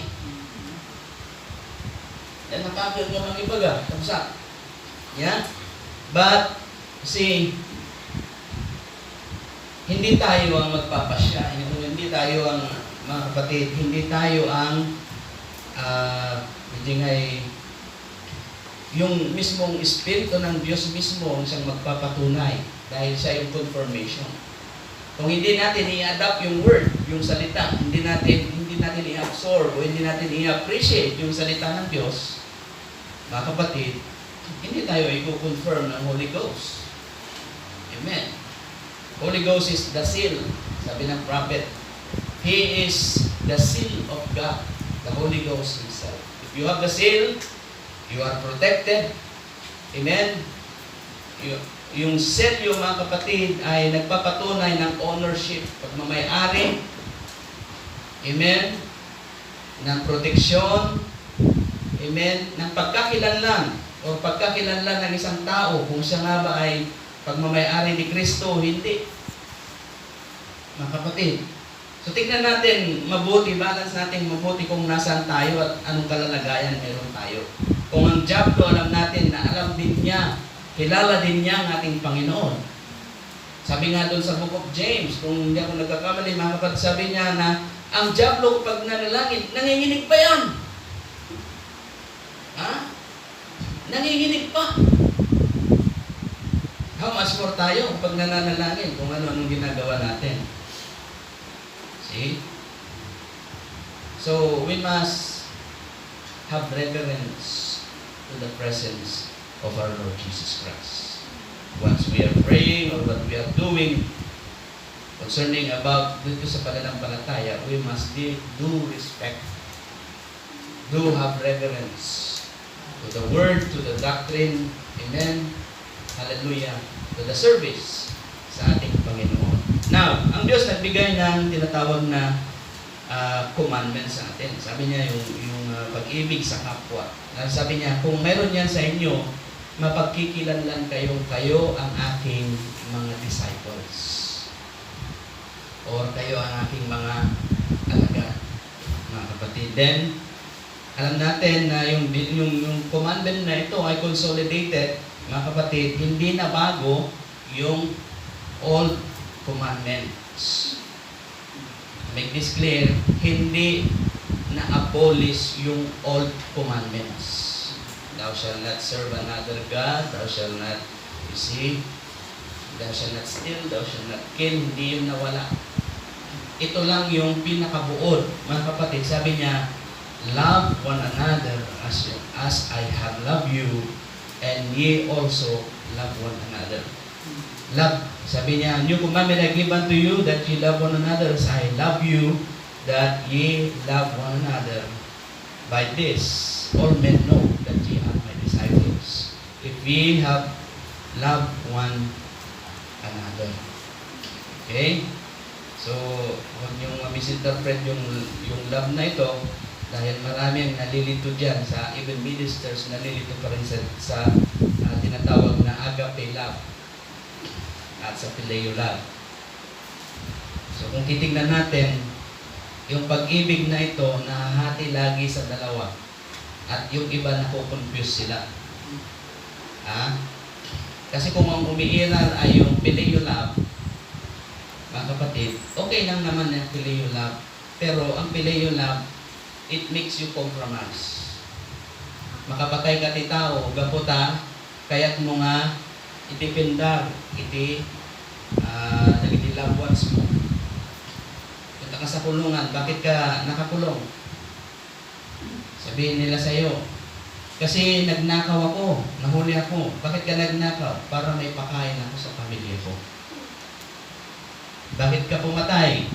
Yan, nakapil nga mga ibaga. Kamsa. Yeah? But, see, hindi tayo ang magpapasya. Hindi tayo ang, mga kapatid, hindi tayo ang hindi nga yung mismong Espiritu ng Diyos mismo ang siyang magpapatunay dahil siya yung confirmation. Kung hindi natin i-adapt yung word, yung salita, hindi natin i-absorb o hindi natin i-appreciate yung salita ng Diyos, mga kapatid, hindi tayo i-confirm ng Holy Ghost. Amen. Holy Ghost is the seal, sabi ng prophet. He is the seal of God, the Holy Ghost Himself. If you have the seal, you are protected. Amen. Yung selyo, mga kapatid, ay nagpapatunay ng ownership, pagmamayari. Amen. Ng proteksyon. Amen. Ng pagkakilanlan o pagkakilanlan ng isang tao kung siya nga ba ay pagmamayari ni Kristo, hindi. Mga kapatid. So tingnan natin mabuti, balance natin mabuti kung nasaan tayo at anong kalalagayan meron tayo. Kung ang job ko, alam natin na alam din niya, kilala din niya ang ating Panginoon. Sabi nga doon sa Book of James, kung hindi ako nagkakamali, mga kapatid, sabi niya na ang diablo kapag nanalangin, nanginginig pa yan. Ha? Nanginginig pa. How much more tayo kapag nananalangin kung ano-anong ginagawa natin? See? So, we must have reverence to the presence of our Lord Jesus Christ. once we are praying or what we are doing concerning about dito sa pananampalataya, we must do respect, do have reverence to the word, to the doctrine, amen, hallelujah, to the service sa ating Panginoon. Now, ang Diyos nagbigay ng tinatawag na commandments sa atin. Sabi niya yung pag-ibig sa kapwa. Sabi niya, kung meron yan sa inyo, mapagkikilanlan kayo ang aking mga disciples. Or kayo ang aking mga alagad, mga kapatid. Then, alam natin na yung commandment na ito ay consolidated, mga kapatid, hindi na bago yung old commandments. Make this clear, hindi na-abolish yung old commandments. Thou shalt not serve another God, thou shalt not, you see, thou shalt not steal, thou shalt not kill, hindi yun nawala. Ito lang yung pinakabuod, mga kapatid. Sabi niya, love one another as I have loved you, and ye also love one another. Love, sabi niya, new commandment I give unto you, that ye love one another as I love you, that ye love one another. By this, all men know that ye are my disciples, if ye have loved one another. Okay? So, huwag niyong misinterpret yung love na ito, dahil marami ang nalilito dyan sa even ministers, nalilito pa rin sa tinatawag na agape love at sa phileo love. So, kung titingnan natin, yung pag-ibig na ito, nahahati lagi sa dalawa. At yung iba nakukonfuse sila. Kasi kung ang umiiral ay yung phileo love, mga kapatid, okay lang naman yung phileo love. Pero ang phileo love, it makes you compromise. Makapatay ka ti tao, gaputa, kaya't mo nga itipindar, iti loved ones mo. Punta ka sa kulungan, bakit ka nakakulong? Sabihin nila sa iyo, kasi nagnakaw ako, nahuli ako. Bakit ka nagnakaw? Para may pakain ako sa pamilya ko. Bakit ka pumatay?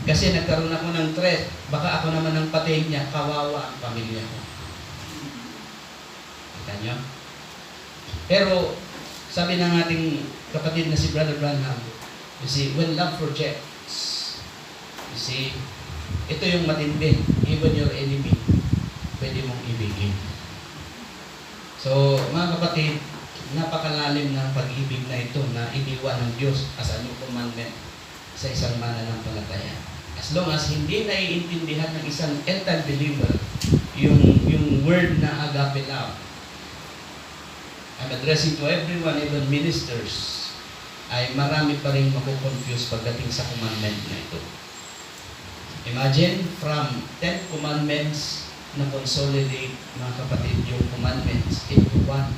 Kasi nagkaroon ako ng threat. Baka ako naman ang patayin niya, kawawa ang pamilya ko. Kita niyo? Pero, sabi ng ating kapatid na si Brother Branham, you see, when love projects, you see, ito yung matindi. Even your enemy, pwede mong ibigin. So, mga kapatid, napakalalim ng pag-ibig na ito na iniwan ng Diyos as a new commandment sa isang mananampalataya. As long as hindi naiintindihan ng isang end-time believer yung word na agape love, I'm addressing to everyone, even ministers, ay marami pa rin makukonfuse pagdating sa commandment na ito. Imagine, from 10 commandments na consolidate, mga kapatid, yung commandments into one.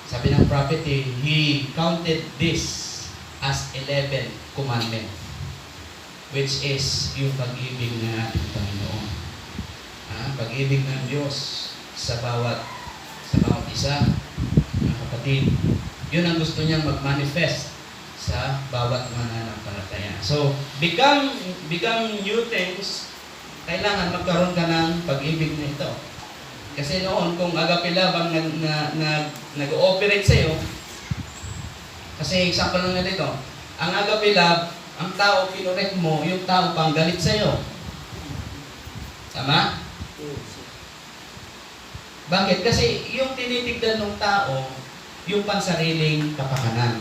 Sabi ng prophet, he counted this as 11 commandment, which is yung pag-ibig ng ating Panginoon. Pag-ibig ng Diyos sa bawat isa, mga kapatid. Yun ang gusto niyang mag-manifest sa bawat mananampalataya. So, become new things, kailangan magkaroon ka ng pag-ibig na ito. Kasi noon, kung agape love ang nag-ooperate sa'yo, kasi example lang na dito, ang agape love, ang tao kinorek mo, yung tao pang galit sa'yo. Tama? Bakit? Kasi yung tinitignan ng tao, yung pansariling kapakanan.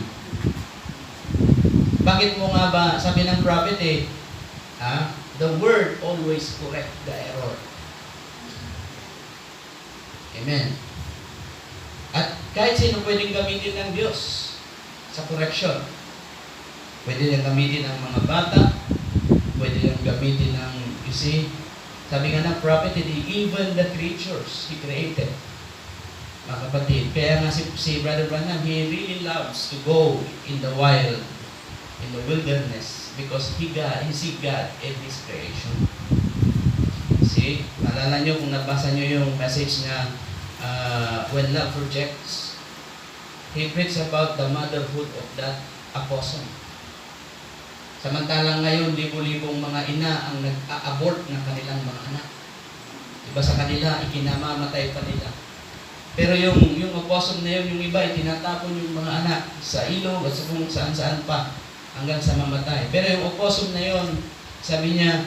Bakit mo nga ba, sabi ng prophet the word always correct the error. Amen. At kahit sino pwedeng gamitin ng Diyos sa correction. Pwede niyang gamitin ng mga bata, pwede niyang gamitin ng, you see, sabi nga ng prophet, even the creatures He created. Mga kapatid, kaya nga si Brother Branham, he really loves to go in the wild, in the wilderness, because he see God in His creation. See, maalala nyo kung nabasa nyo yung message na when love projects, he preached about the motherhood of that apostle. Samantalang ngayon, libo-libong mga ina ang nag-a-abort ng kanilang mga anak. Iba sa kanila, ikinamamatay pa nila. Pero yung apostle na yun, yung iba, itinatapon yung mga anak sa ilog at sa kung saan-saan pa hanggang sa mamatay. Pero yung apostle na yun, sabi niya,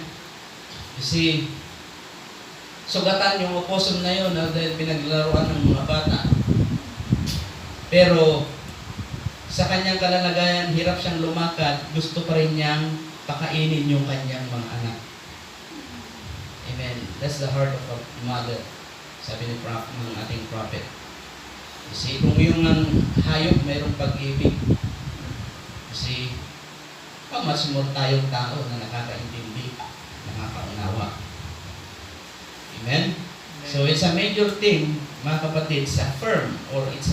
sugatan yung apostle na yun dahil pinaglaruan ng mga bata. Pero sa kanyang kalalagayan, hirap siyang lumakad, gusto pa rin niyang pakainin yung kanyang mga anak. Amen. That's the heart of a mother, sabi ng ating prophet. Kasi kung yung hayop mayroong pag-ibig, kasi mas more tayong tao na nakakaintindi, nakakaunawa. Amen? So it's a major thing, mga kapatid, sa firm, or it's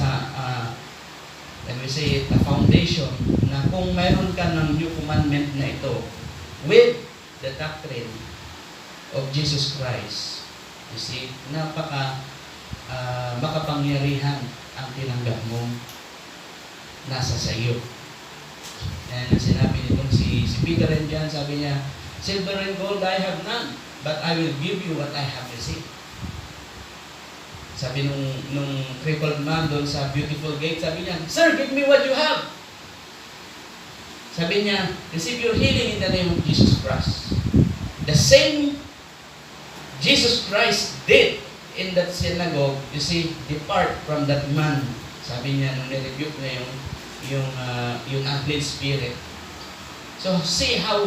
let me say it, a foundation, na kung mayroon ka ng new commandment na ito, with the doctrine of Jesus Christ, you see, makapangyarihan ang tinanggap mo nasa sa iyo. And sinabi nitong si Peter and John, sabi niya, silver and gold I have none, but I will give you what I have received. Sabi nung crippled man doon sa beautiful gate, sabi niya, Sir, give me what you have. Sabi niya, receive your healing in the name of Jesus Christ. The same Jesus Christ did in that synagogue, you see, depart from that man. Sabi niya, nung nirebuke niya yung unclean spirit. So, see how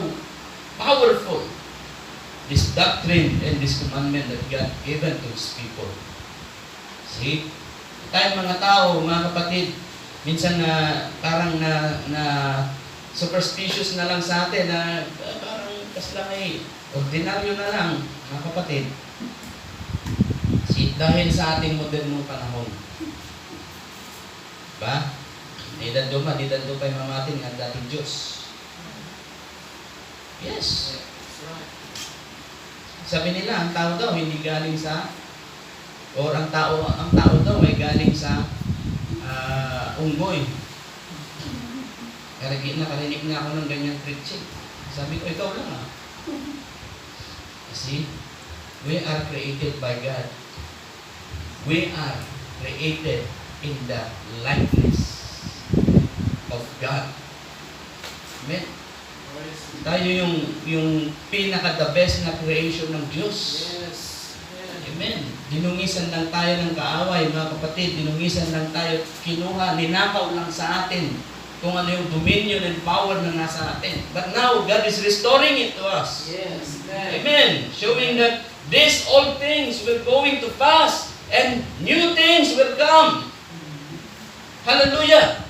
powerful this doctrine and this commandment that God given to His people. See? Tayo mga tao, mga kapatid, minsan parang na superstitious na lang sa atin, na parang kaslamay, ordinaryo na lang, mga kapatid. See, dahil sa ating modernong panahon. Diba? Di dando pa yung mamatin ng dating Diyos. Yes. Sabi nila, ang tao daw hindi galing sa, or ang tao daw ay galing sa unggoy. Nakarinig na ako ng ganyang preaching. Sabi ko, ikaw lang See, we are created by God. We are created in the likeness of God. Amen. Tayo yung pinaka-the best na creation ng Diyos. Yes. Amen. Dinungisan lang tayo ng kaaway, mga kapatid. Dinungisan lang tayo, kinuha, ninakaw lang sa atin kung ano yung dominion and power na nasa atin. But now, God is restoring it to us. Yes. Amen. Showing that these old things were going to pass and new things will come. Hallelujah.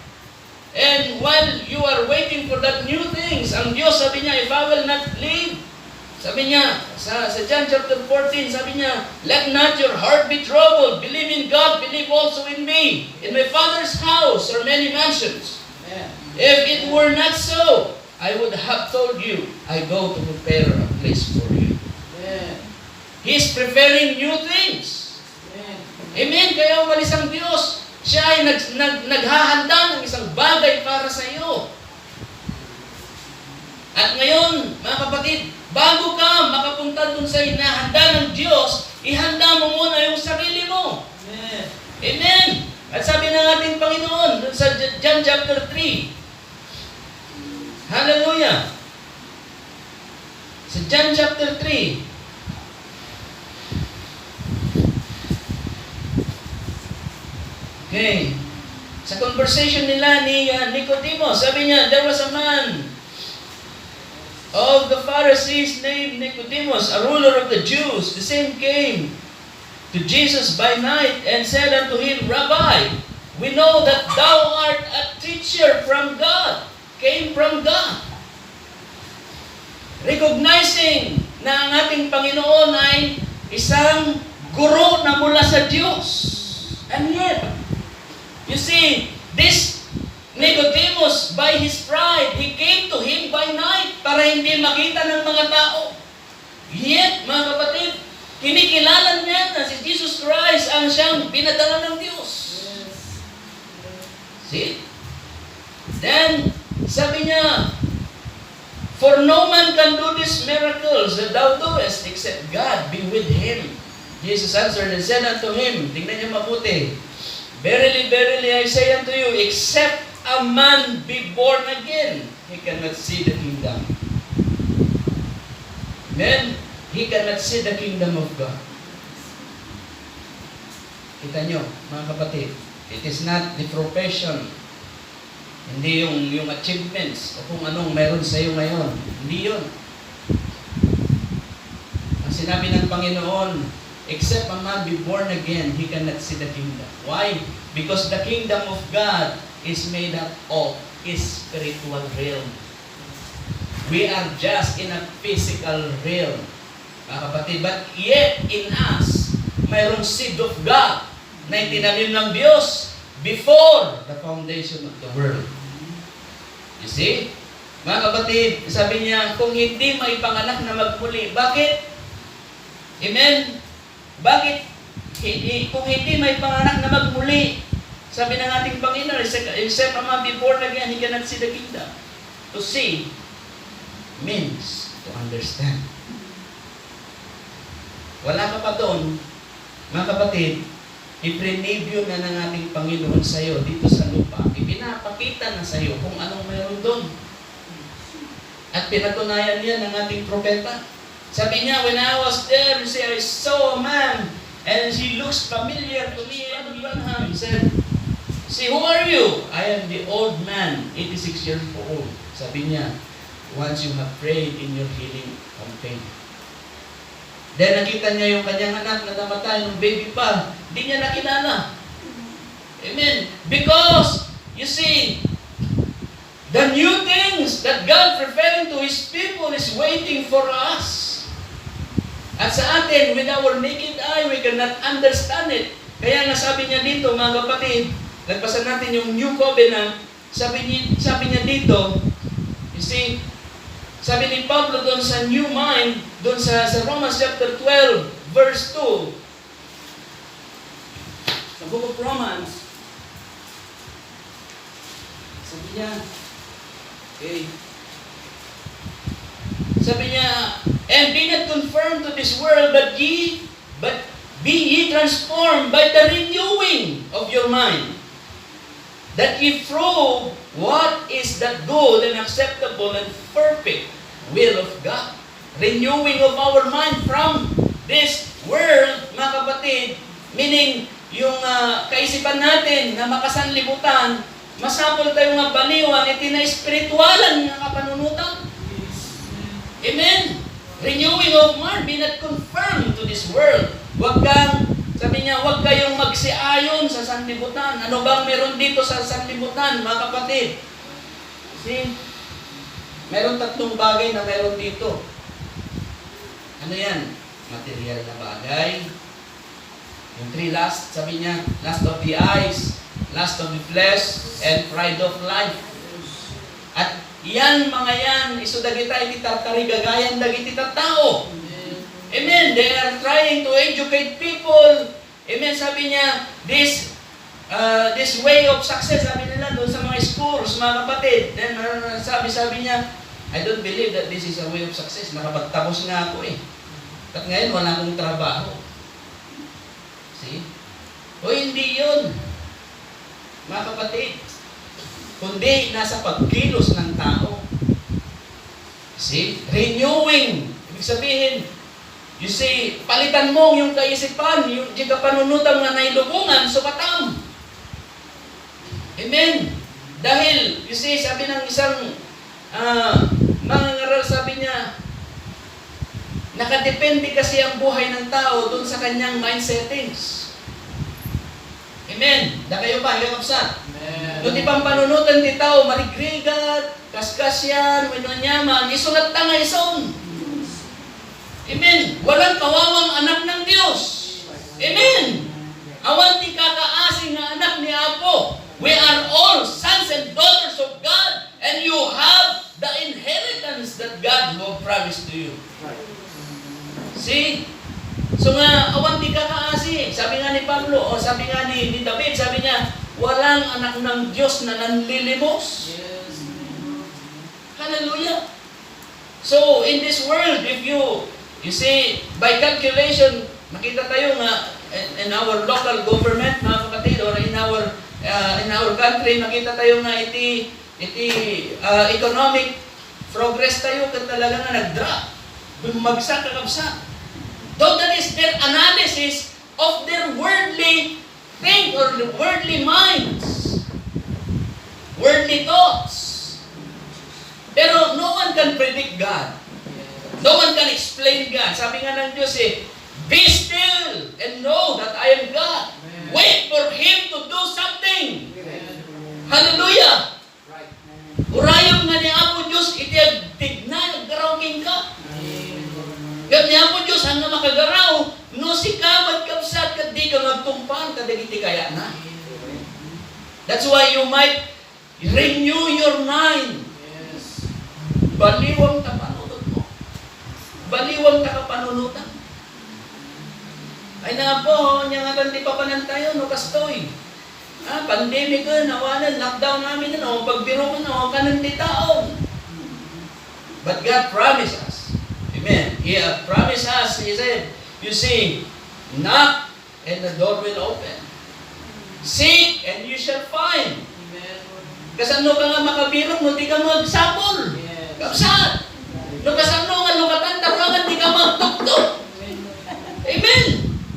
And while you are waiting for that new things, ang Diyos, sabi niya, if I will not leave, sabi niya, sa John chapter 14, sabi niya, let not your heart be troubled. Believe in God, believe also in me. In my Father's house are many mansions. Amen. If it were not so, I would have told you, I go to prepare a place for you. Amen. He's preparing new things. Amen. Amen. Kaya umalis ang Diyos. Siya ay naghahanda ng isang bagay para sa iyo. At ngayon, mga kapatid, bago ka makapunta dun sa hinahanda ng Diyos, ihanda mo muna yung sarili mo. Amen. Amen. At sabi ng ating Panginoon dun sa John chapter 3. Hallelujah. Sa John chapter 3. Okay. Sa conversation nila ni Nicodemus, sabi niya, there was a man of the Pharisees named Nicodemus, a ruler of the Jews. The same came to Jesus by night and said unto him, Rabbi, we know that thou art a teacher from God, came from God. Recognizing na ang ating Panginoon ay isang guro na mula sa Diyos. And yet, you see, this Nicodemus, by his pride, he came to him by night para hindi makita ng mga tao. Yet, mga kapatid, kinikilala niya na si Jesus Christ ang siyang pinadala ng Diyos. Yes. See? Then, sabi niya, for no man can do these miracles that thou doest except God be with him. Jesus answered and said unto him, tingnan niyo mabuti, verily, verily, I say unto you, except a man be born again, he cannot see the kingdom. Amen? He cannot see the kingdom of God. Kita nyo, mga kapatid, it is not the profession, hindi yung achievements o kung anong meron sa iyo ngayon. Hindi yun. Ang sinabi ng Panginoon, except a man be born again, he cannot see the kingdom. Why? Because the kingdom of God is made up of spiritual realm. We are just in a physical realm. Mga kapatid, but yet in us, mayroong seed of God na itinanim ng Diyos before the foundation of the world. You see? Mga kapatid, sabi niya, kung hindi maipanganak na magmuli, bakit? Amen? Bakit? Kung hindi maipanganak na magmuli, sabi ng ating Panginoon, except a man be born again, he cannot see the kingdom. To see means to understand. Wala ka pa doon, mga kapatid, i-preview na ng ating Panginoon sa iyo dito sa lupa. Ipinapakita na sa iyo kung anong mayroon doon. At pinatunayan niya ng ating propeta. Sabi niya, when I was there, I saw a man and he looks familiar to me. He said, see, who are you? I am the old man, 86 years old. Sabi niya, once you have prayed in your healing campaign. Then nakita niya yung kanyang anak na namatay ng baby pa. Hindi niya nakilala. Amen. Because, you see, the new things that God preparing to His people is waiting for us. At sa atin, with our naked eye, we cannot understand it. Kaya nga sabi niya dito, mga kapatid, nagpasa natin yung New Covenant, sabi niya dito, you see, sabi ni Pablo doon sa New Mind, doon sa Romans chapter 12, verse 2. Sa book of Romans, sabi niya, okay, sabi niya, and be not conformed to this world, but be ye transformed by the renewing of your mind, that ye prove what is that good and acceptable and perfect will of God. Renewing of our mind from this world, mga kapatid, meaning yung kaisipan natin na makasanlibutan, masapol tayong mga baliwan, itina-espiritualan ng kapanunutan. Amen? Renewing of mind, be not conformed to this world. Huwag kang, sabi niya, huwag kayong magsiayon sa sanlibutan. Ano bang meron dito sa sanlibutan, mga kapatid? See? Meron tatlong bagay na meron dito. Ano yan? Material na bagay. Yung three lust, sabi niya, lust of the eyes, lust of the flesh, and pride of life. At yan, mga yan, isudagita iti tatarigagayan dagiti tattao. Amen. They are trying to educate people. Amen. Sabi niya, this way of success, sabi nila doon sa mga schools, mga kapatid. Then sabi niya, I don't believe that this is a way of success. Nakapagtapos nga ako eh. At ngayon, wala akong trabaho. See? O hindi yun. Mga kapatid, kundi nasa pagkilos ng tao. See? Renewing. Ibig sabihin, you see, palitan mo yung kaisipan, yung di ka panunutan nga nailubungan, sukatam. Amen. Dahil, you see, sabi ng isang mangangaral, sabi niya, nakadepende kasi ang buhay ng tao dun sa kanyang mind settings. Amen. Da kayo ba? Yung kapsa? Doon di pang panunutan ti tao, marigrigat, kaskasyan, winonyaman, isunat tanga ison. Amen. Walang kawawang anak ng Diyos. Amen. Awan ti kakaasing nga anak ni Apo. We are all sons and daughters of God, and you have the inheritance that God will promise to you. See? So nga, awan ti kakaasi. Sabi nga ni Pablo, o sabi nga ni David, sabi niya, Walang anak ng Diyos na nanlilimos. Hallelujah. So, in this world, if you see, by calculation, makita tayo nga, in our local government, mga kapatid, or in our country, nakita tayo nga economic progress tayo talaga nga nag-drop. Bumagsak kakabsak. Though that is their analysis of their worldly think or the worldly minds, worldly thoughts. Pero no one can predict God. No one can explain God. Sabi nga ng Diyos be still and know that I am God. Wait for Him to do something. Hallelujah. Urayom nga ni Apo Diyos, iti tigna, naggaraw king ka. Gab ni Apo Diyos, ang nga makagaraw, no si kamad kapsat, kad di ka magtumpan, kadagiti kaya na. That's why you might renew your mind. Baliwang ta panunod mo. Baliwang ta kapanunutan. Ay na po, niya nga tanti pa panan tayo, no kastoy. Pandemic nawanan, lockdown namin pagbiro ko kanan di taon. But God promised us. Amen. He promised us, He said, you see, knock and the door will open. Seek and you shall find. Kasano ka nga makabiro, no di ka magsabol. Kapsat. No kasano nga lukatan, tarangan di ka magtuktok. Amen.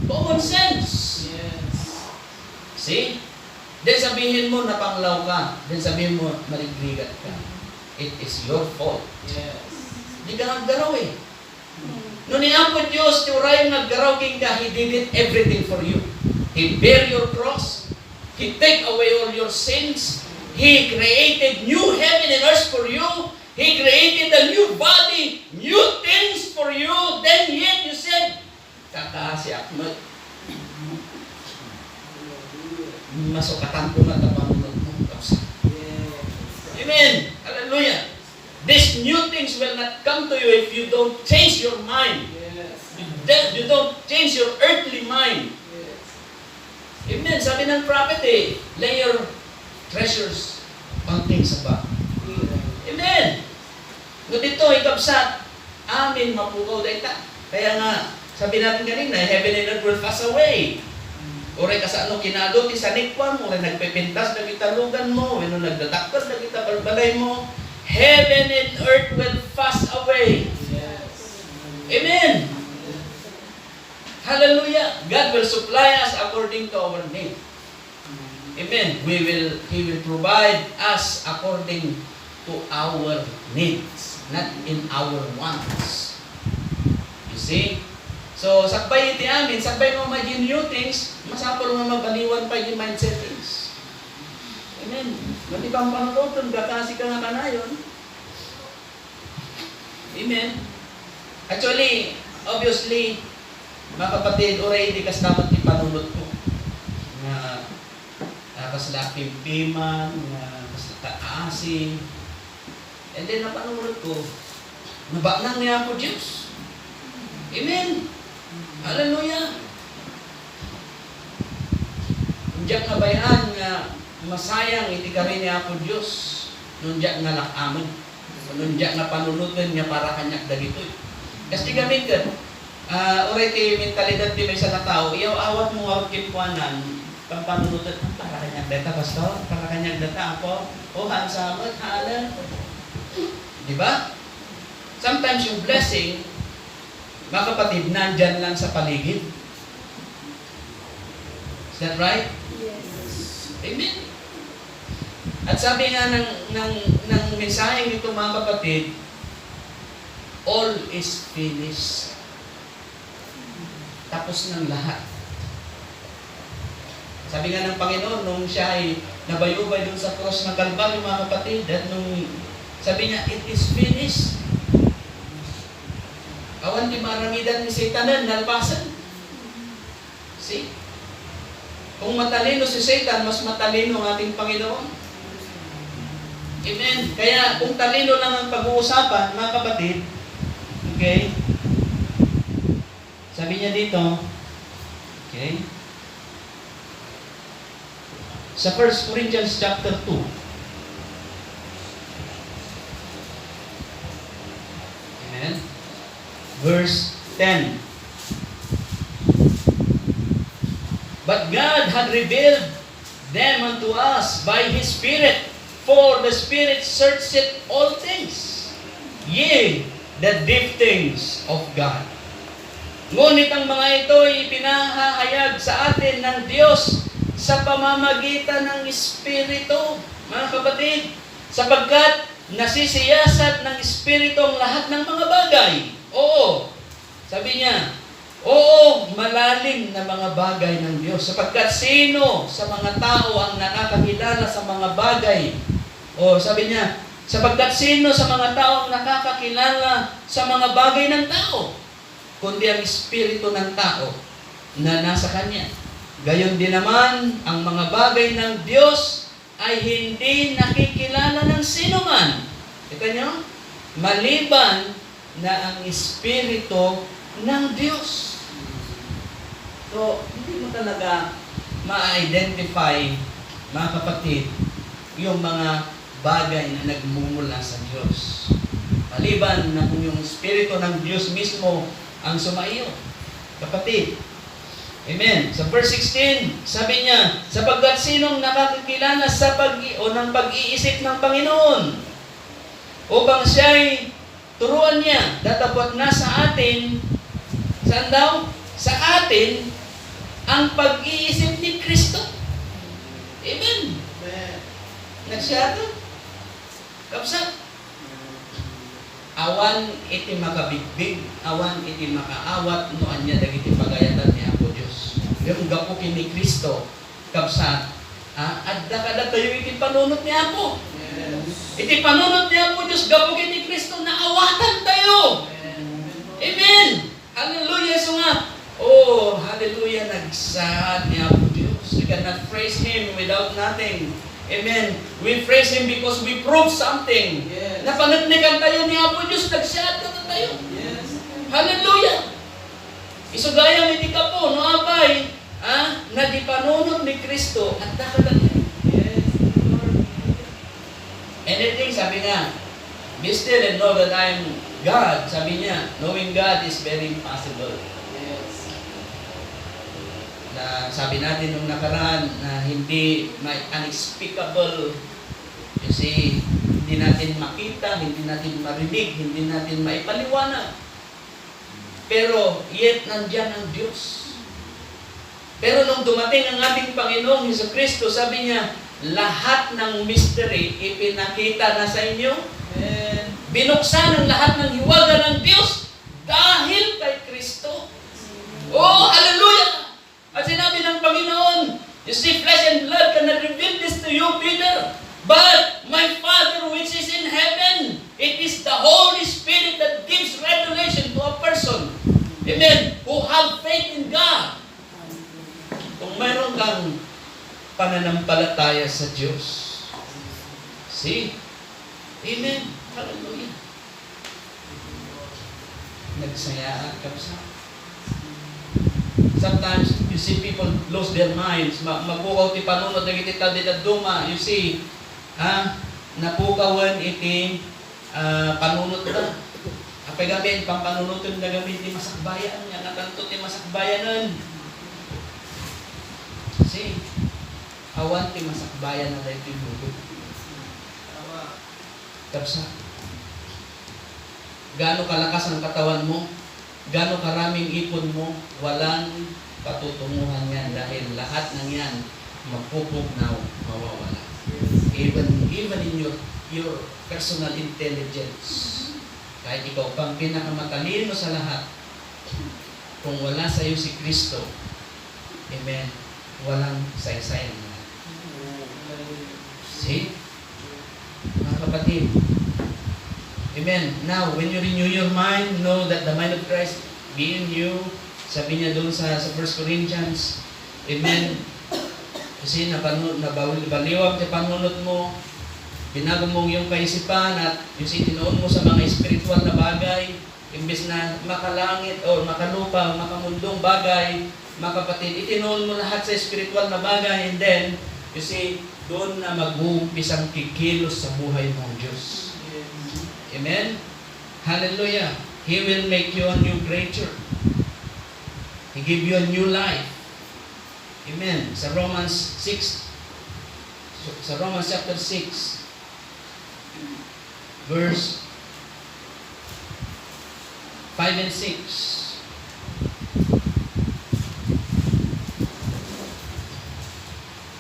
Common sense. See? Then sabihin mo na panglaw ka. Then sabihin mo maligligat ka. It is your fault. Di ka naggaraw No ni Apo Diyos, turay naggaraw king ka, He did it everything for you. He bear your cross. He take away all your sins. He created new heaven and earth for you. He created a new body, new things for you. Then yet you said, kakasyak mo. Masukatan ko na tapanunod mo. Amen. Hallelujah. These new things will not come to you if you don't change your mind. You don't change your earthly mind. Amen. Sabi ng prophet lay your treasures on things above. Amen. No dito, ikabsat, amin mapukaw dayta. Kaya nga, sabi natin kanina, heaven and earth will pass away. Oray ka sa kinado, ti sanikwan mo, oray nagpipintas na kitalugan mo, o nagdataktas na kita balbalay mo, heaven and earth will pass away. Amen. Hallelujah. God will supply us according to our need. Amen. He will provide us according to our needs, not in our wants. You see? So, sakbay iti amin, sakbay mo imagine new things, masapol nga mabaliwan pa yung mind settings. Amen. Mati bang panuloton, kakasi ka nga kanayon. Amen. Actually, obviously, mga kapatid, already kas dapat ipanulot ko. Kas lapimpiman, kas taasin. And then, napanulot ko, nabanang niya po Diyos. Amen. Hallelujah. Undiyak nga bayan nga masayang iti kami ni Apo Diyos. Nundiyak nga lakaman. Nundiyak nga panunutan nga para kanyak dagitoy. Kasi gamit ka, oray ti mentalidad di may isa na tao, iyaw awat mo awat kimpuanan, pampanunutan, para kanyak data, pastor, para kanyak data, Apo, hansamot, halan. Diba? Sometimes yung blessing, mga kapatid, nandyan lang sa paligid. Is that right? Yes. Amen. At sabi nga ng mensaheng nito mga kapatid, all is finished. Tapos ng lahat. Sabi nga ng Panginoon, nung siya ay nabayubay dun sa cross ng Kalbaryo mga kapatid, at nung sabi niya, it is finished. Awan di maramidan ni Satanan, nalpasan. See? Kung matalino si Satan, mas matalino ang ating Panginoon. Amen. Kaya kung talino lang ang pag-uusapan, mga kapatid, okay? Sabi niya dito, okay? Sa 1 Corinthians chapter 2. Amen. Verse 10. But God had revealed them unto us by His Spirit, for the Spirit searcheth all things, yea, the deep things of God. Ngunit ang mga ito ay ipinahahayag sa atin ng Diyos sa pamamagitan ng Espiritu, mga kapatid, sapagkat nasisiyasat ng Espiritu ang lahat ng mga bagay. Oo, sabi niya, oo, malalim na mga bagay ng Diyos. Sapagkat sino sa mga tao ang nakakakilala sa mga bagay? O sabi niya, sapagkat sino sa mga tao ang nakakakilala sa mga bagay ng tao? Kundi ang Espiritu ng tao na nasa Kanya. Gayon din naman, ang mga bagay ng Diyos ay hindi nakikilala ng sino man. Kita niyo? Maliban na ang Espiritu ng Diyos. So, hindi mo talaga ma-identify, mga kapatid, yung mga bagay na nagmumula sa Diyos. Maliban na kung yung Espiritu ng Diyos mismo ang sumaiyo. Kapatid, amen. Sa verse 16, sabi niya, sapagkat sinong nakakakilala sa ng pag-iisip ng Panginoon upang siya'y turuan niya, datapot na sa atin, saan daw? Sa atin, ang pag-iisip ni Kristo. Amen. Nagsiyado? Kapsa? Awan iti makabigbig, awan iti makaawat, noan niya dagiti pagayatan ni Apo Diyos. Yung gapukin ni Kristo, kapsa, adda kada tayo iti panunot ni Apo. Iti panunot ni Apo Diyos, gapukin ni Kristo, na awatan tayo. Amen. Hallelujah. So nga, oh, hallelujah, nagsaad ni Apo Diyos. We cannot praise Him without nothing. Amen. We praise Him because we prove something. Yes. Napanatnikan tayo ni Apo Diyos, nagsaad ka na tayo. Yes. Hallelujah. Isugayang hindi ka po, no abay, na di panunod ni Kristo at nakalag niya. Yes. Anything, sabi nga, be still and know that I am God. Sabi niya, knowing God is very impossible. Na sabi natin nung nakaraan na hindi may unspeakable, kasi hindi natin makita, hindi natin marinig, hindi natin maipaliwanag. Pero yet nandiyan ang Diyos. Pero nung dumating ang ating Panginoong Jesucristo, sabi niya, lahat ng mystery ipinakita na sa inyo. Binuksan ang lahat ng hiwaga ng Diyos dahil kay Kristo. Oh, hallelujah! At sinabi ng Panginoon, you see, flesh and blood cannot reveal this to you, Peter. But my Father which is in heaven, it is the Holy Spirit that gives revelation to a person. Amen. Who have faith in God. Kung mayroon kang pananampalataya sa Diyos. See? Amen. Hallelujah. Nagsayaan ka sa sometimes you see people lose their minds. Mapukaw ti panunod ng iti duma. You see, napukawan iti panunod na. Apay gabi, pampanunod na gamit ti masakbayan. Yan natanto ti masakbayanan. See, awan ti masakbayan na tayo tinulog. Tapsa, gaano kalakas ang katawan mo? Gano'ng karaming ipon mo, walang patutunguhan yan dahil lahat ng yan magpupugnaw, mawawala. Even in your personal intelligence, kahit ikaw pang pinakamatalino sa lahat, kung wala sa iyo si Kristo, amen, walang saysay na. See? Mga kapatid, amen. Now, when you renew your mind, know that the mind of Christ be in you. Sabi niya doon sa 1 Corinthians, amen. Kasi nabaliwag sa panunod mo, binago mo yung kaisipan at yung tinuon mo sa mga spiritual na bagay, imbes na makalangit o makalupa, makamundong bagay, mga kapatid, itinuon mo lahat sa spiritual na bagay, and then, You see, doon na mag-uumpisang kikilos sa buhay mo ang Diyos. Amen? Hallelujah. He will make you a new creature. He give you a new life. Amen. Sa Romans chapter 6, verse 5 and 6.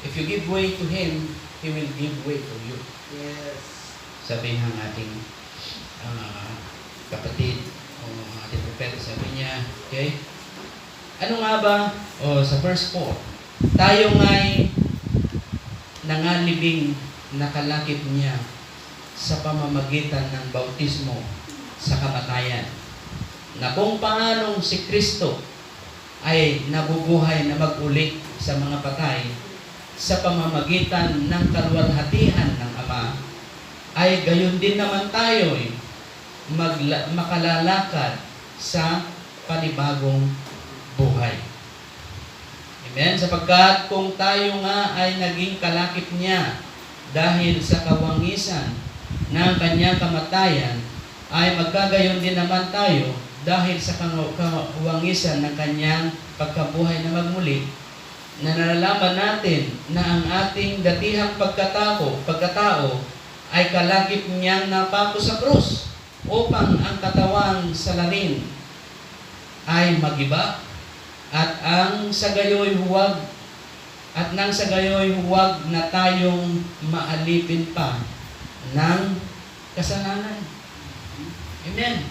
If you give way to Him, He will give way to you. Yes. Sabi ng ating kapatid o ating propeta, sabi niya, okay? Ano nga ba? Sa verse 4, tayo nga'y nangalibing nakalakip niya sa pamamagitan ng bautismo sa kamatayan, na kung paanong si Kristo ay nabubuhay na mag-uli sa mga patay sa pamamagitan ng kaluwalhatian ng Ama, ay gayon din naman tayo makalalakad sa panibagong buhay. Amen? Sapagkat kung tayo nga ay naging kalakip niya dahil sa kawangisan ng kanyang kamatayan, ay magkagayon din naman tayo dahil sa kawangisan ng kanyang pagkabuhay na magmuli, na nalalaman natin na ang ating datihang pagkatao ay kalakip niyang napako sa krus upang ang katawang salarin ay magiba at ang sagayoy huwag na tayong maalipin pa ng kasalanan. Amen.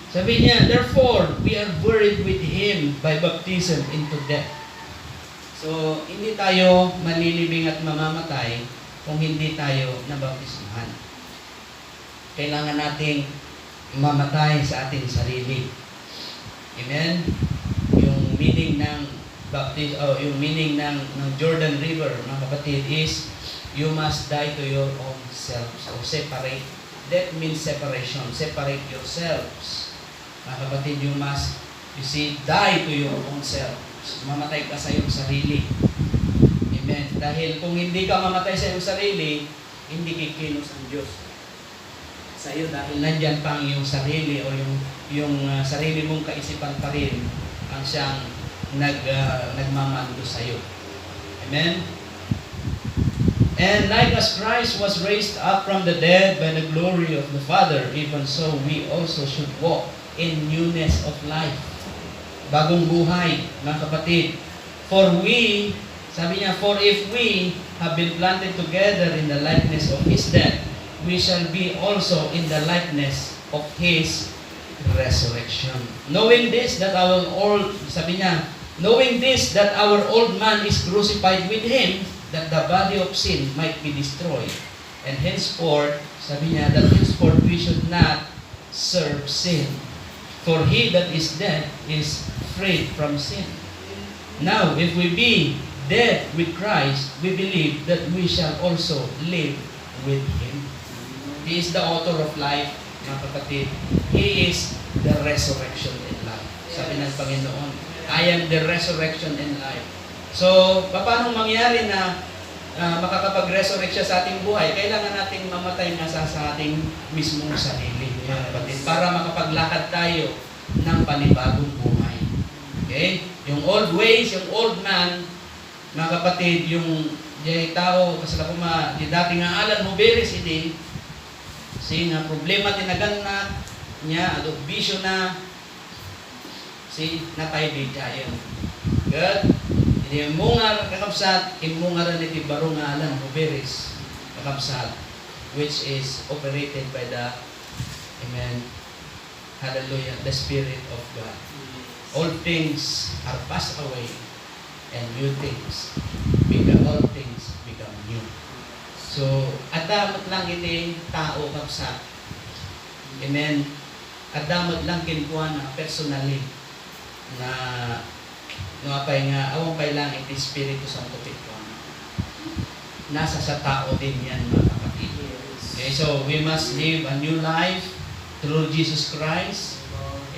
Sabi niya, therefore, we are buried with Him by baptism into death. So, hindi tayo malilibing at mamamatay kung hindi tayo nabautismuhan. Kailangan nating mamatay sa ating sarili. Amen? Yung meaning ng yung meaning ng Jordan River, mga kapatid, is you must die to your own selves or separate. That means separation. Separate yourselves. Mga kapatid, you die to your own self. Mamatay ka sa iyong sarili. Amen. Dahil kung hindi ka mamatay sa iyong sarili, hindi kikilos ang Diyos sa iyo, dahil nandyan pa ang iyong sarili o yung sarili mong kaisipan pa rin ang siyang nagmamando sa iyo. Amen. And like as Christ was raised up from the dead by the glory of the Father, even so we also should walk in newness of life. Bagong buhay, mga kapatid. Sabi niya, for if we have been planted together in the likeness of His death, we shall be also in the likeness of His resurrection. Knowing this, that our old man is crucified with Him, that the body of sin might be destroyed. And henceforth, sabi niya, that henceforth we should not serve sin. For he that is dead is freed from sin. Now, if we be dead with Christ, we believe that we shall also live with Him. He is the author of life, mga kapatid. He is the resurrection and life. Sabi ng Panginoon, I am the resurrection and life. So, paano mangyari na makakapag-resurrect siya sa ating buhay? Kailangan nating mamatay nga sa ating mismong sarili, mga kapatid, para makapaglakad tayo ng panibagong buhay. Okay? Yung old ways, yung old man, mga kapatid, yung tao, kasala ko di dati nga alam mo, very sidi, nga problema tinaganap niya, bisyo na, natay di kayo. Good? Hindi mungar kakabsat, imungar na iti barong nga alam mo, beris kakabsat, which is operated by the, amen, hallelujah, the Spirit of God. All things are passed away, and all things become new. So, adamot lang iti tao kapsa. Amen. Adamot lang kinkuha na personally na awang pay lang iti Espiritu Santo pitwa. Nasa sa tao din yan, mga kapatid. Okay, so we must live a new life through Jesus Christ.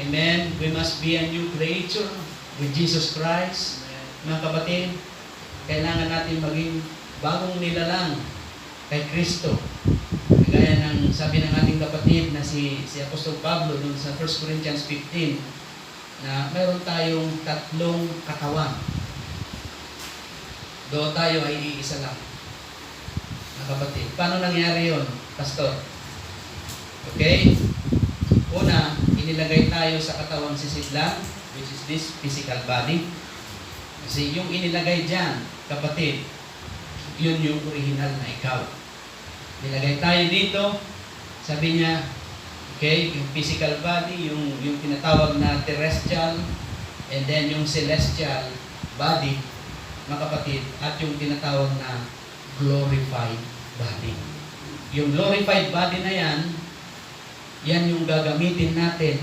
Amen. We must be a new creature with Jesus Christ. Mga kapatid, kailangan natin maging bagong nilalang kay Kristo. Kagaya ng sabi ng ating kapatid na si Apostol Pablo dun sa 1 Corinthians 15 na mayroon tayong tatlong katawan. Doon tayo ay iisa lang. Mga kapatid, paano nangyari yon, Pastor? Okay? Una, inilagay tayo sa katawang sisidlang, which is this physical body. Kasi yung inilagay dyan, kapatid, yun yung original na ikaw. Nilagay tayo dito, sabi niya, okay, yung physical body, yung tinatawag na terrestrial, and then yung celestial body, mga kapatid, at yung tinatawag na glorified body. Yung glorified body na yan yung gagamitin natin,